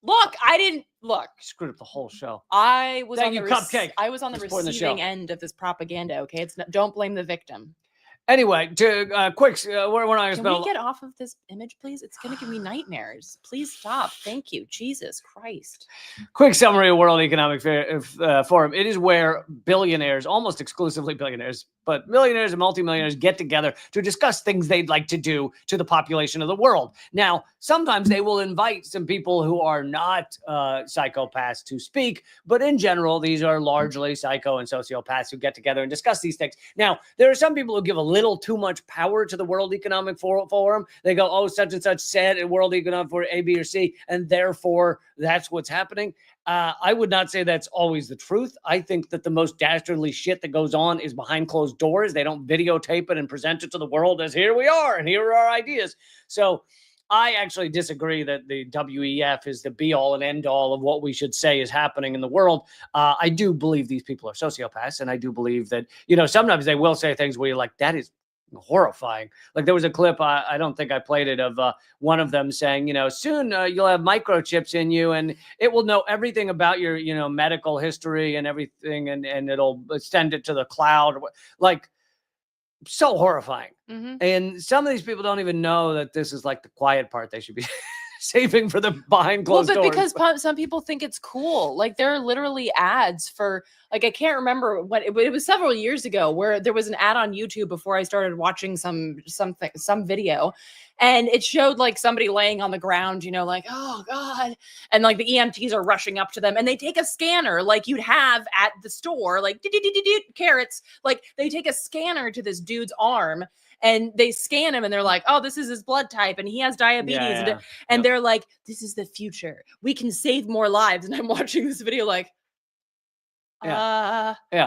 Speaker 2: Look, I didn't look.
Speaker 1: screwed up the whole show.
Speaker 2: I was
Speaker 1: Thank
Speaker 2: on
Speaker 1: you,
Speaker 2: the
Speaker 1: Cupcake,
Speaker 2: I was on the
Speaker 1: for supporting the show.
Speaker 2: receiving end of this propaganda. Okay, it's not, don't blame the victim.
Speaker 1: Anyway, to quick, we're not going to
Speaker 2: Can
Speaker 1: spend
Speaker 2: we get off of this image, please? It's going to give me nightmares. Please stop. Thank you. Jesus Christ.
Speaker 1: quick summary of World Economic Forum. It is where billionaires, almost exclusively billionaires, but millionaires and multimillionaires get together to discuss things they'd like to do to the population of the world. Now, sometimes they will invite some people who are not psychopaths to speak, but in general, these are largely psycho and sociopaths who get together and discuss these things. Now, there are some people who give a little too much power to the World Economic Forum. They go, oh, such and such said at World Economic Forum A, B, or C, and therefore that's what's happening. I would not say that's always the truth. I think that the most dastardly shit that goes on is behind closed doors. They don't videotape it and present it to the world as here we are and here are our ideas. So I actually disagree that the WEF is the be all and end all of what we should say is happening in the world. I do believe these people are sociopaths, and I do believe that, you know, sometimes they will say things where you're like, that is horrifying. Like there was a clip, I don't think I played it, of one of them saying, you know, soon you'll have microchips in you and it will know everything about your, you know, medical history and everything, and it'll send it to the cloud. Like, so horrifying.
Speaker 2: Mm-hmm.
Speaker 1: And some of these people don't even know that this is like the quiet part they should be saving for the behind closed
Speaker 2: well, but
Speaker 1: doors.
Speaker 2: because some people think it's cool. Like there are literally ads for, like, I can't remember what it was several years ago where there was an ad on YouTube before I started watching some video, and it showed like somebody laying on the ground, you know, like, oh God. And like the EMTs are rushing up to them and they take a scanner like you'd have at the store, like carrots. Like they take a scanner to this dude's arm and they scan him and they're like, oh, this is his blood type and he has diabetes. And they're like, this is the future. We can save more lives. And I'm watching this video like,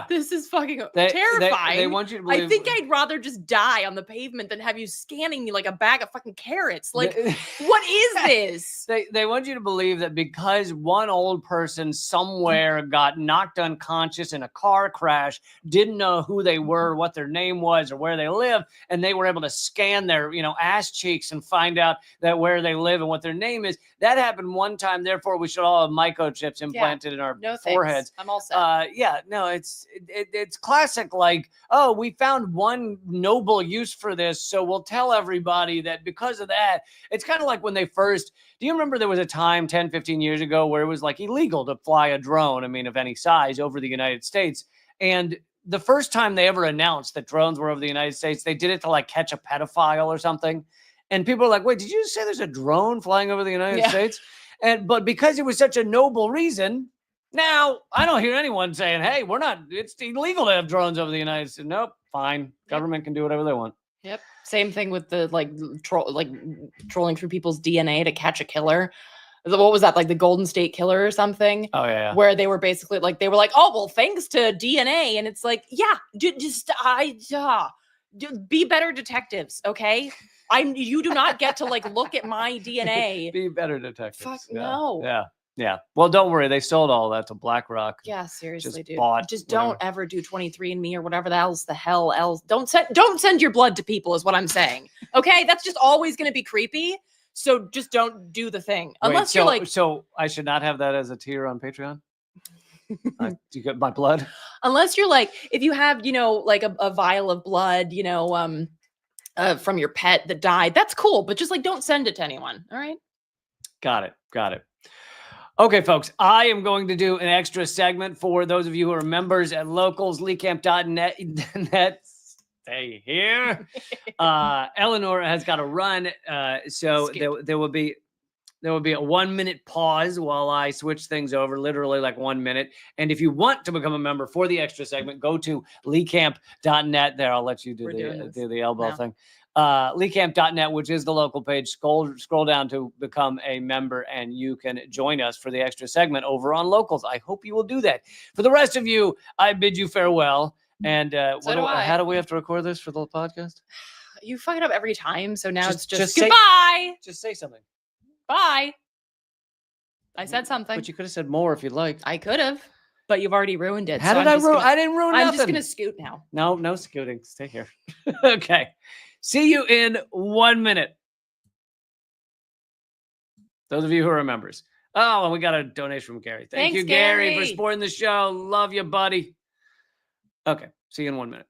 Speaker 2: this is fucking terrifying.
Speaker 1: They want you to believe.
Speaker 2: I think I'd rather just die on the pavement than have you scanning me like a bag of fucking carrots. Like, what is this?
Speaker 1: They want you to believe that because one old person somewhere got knocked unconscious in a car crash, didn't know who they were, what their name was, or where they live, and they were able to scan their, you know, ass cheeks and find out that where they live and what their name is. That happened one time. Therefore, we should all have microchips implanted in our foreheads.
Speaker 2: I'm all set.
Speaker 1: It's classic. Like, oh, we found one noble use for this, so we'll tell everybody that because of that. It's kind of like when they first, do you remember there was a time 10, 15 years ago where it was like illegal to fly a drone, I mean, of any size, over the United States? And the first time they ever announced that drones were over the United States, they did it to like catch a pedophile or something. And people are like, wait, did you just say there's a drone flying over the United States? But because it was such a noble reason, now I don't hear anyone saying, hey, it's illegal to have drones over the United States. Nope, fine. Government can do whatever they want.
Speaker 2: Yep. Same thing with the trolling through people's DNA to catch a killer. What was that, like the Golden State Killer or something? Oh yeah. Where they were basically like, oh well, thanks to DNA, and it's like, yeah, be better detectives, okay? You do not get to like look at my DNA.
Speaker 1: Be better detectives.
Speaker 2: Fuck no.
Speaker 1: Yeah. Well, don't worry. They sold all that to BlackRock.
Speaker 2: Yeah, seriously, dude. Just
Speaker 1: whatever.
Speaker 2: don't ever do 23andMe or whatever the hell else. Don't send your blood to people is what I'm saying. Okay, that's just always going to be creepy. So just don't do the thing unless you're like.
Speaker 1: So I should not have that as a tier on Patreon. You get my blood.
Speaker 2: Unless you're like, if you have, you know, like a vial of blood, you know, from your pet that died, that's cool. But just like, don't send it to anyone. All right.
Speaker 1: Got it. Okay, folks, I am going to do an extra segment for those of you who are members at locals, leecamp.net. stay here. Eleanor has got to run, so there will be a 1 minute pause while I switch things over, literally like 1 minute. And if you want to become a member for the extra segment, go to leecamp.net. There, I'll let you do the elbow thing. Leecamp.net, which is the local page. Scroll down to become a member, and you can join us for the extra segment over on Locals. I hope you will do that. For the rest of you, I bid you farewell. And how do we have to record this for the podcast?
Speaker 2: You fuck it up every time, so now it's just
Speaker 1: goodbye. Just say something.
Speaker 2: Bye. I said something.
Speaker 1: But you could have said more if you'd like.
Speaker 2: I could have, but you've already ruined it.
Speaker 1: How did I ruin? I didn't ruin nothing.
Speaker 2: I'm just going to scoot now.
Speaker 1: No scooting. Stay here. Okay. See you in 1 minute. Those of you who are members. Oh, and we got a donation from Gary. Thank you, Gary, for supporting the show. Love you, buddy. Okay. See you in 1 minute.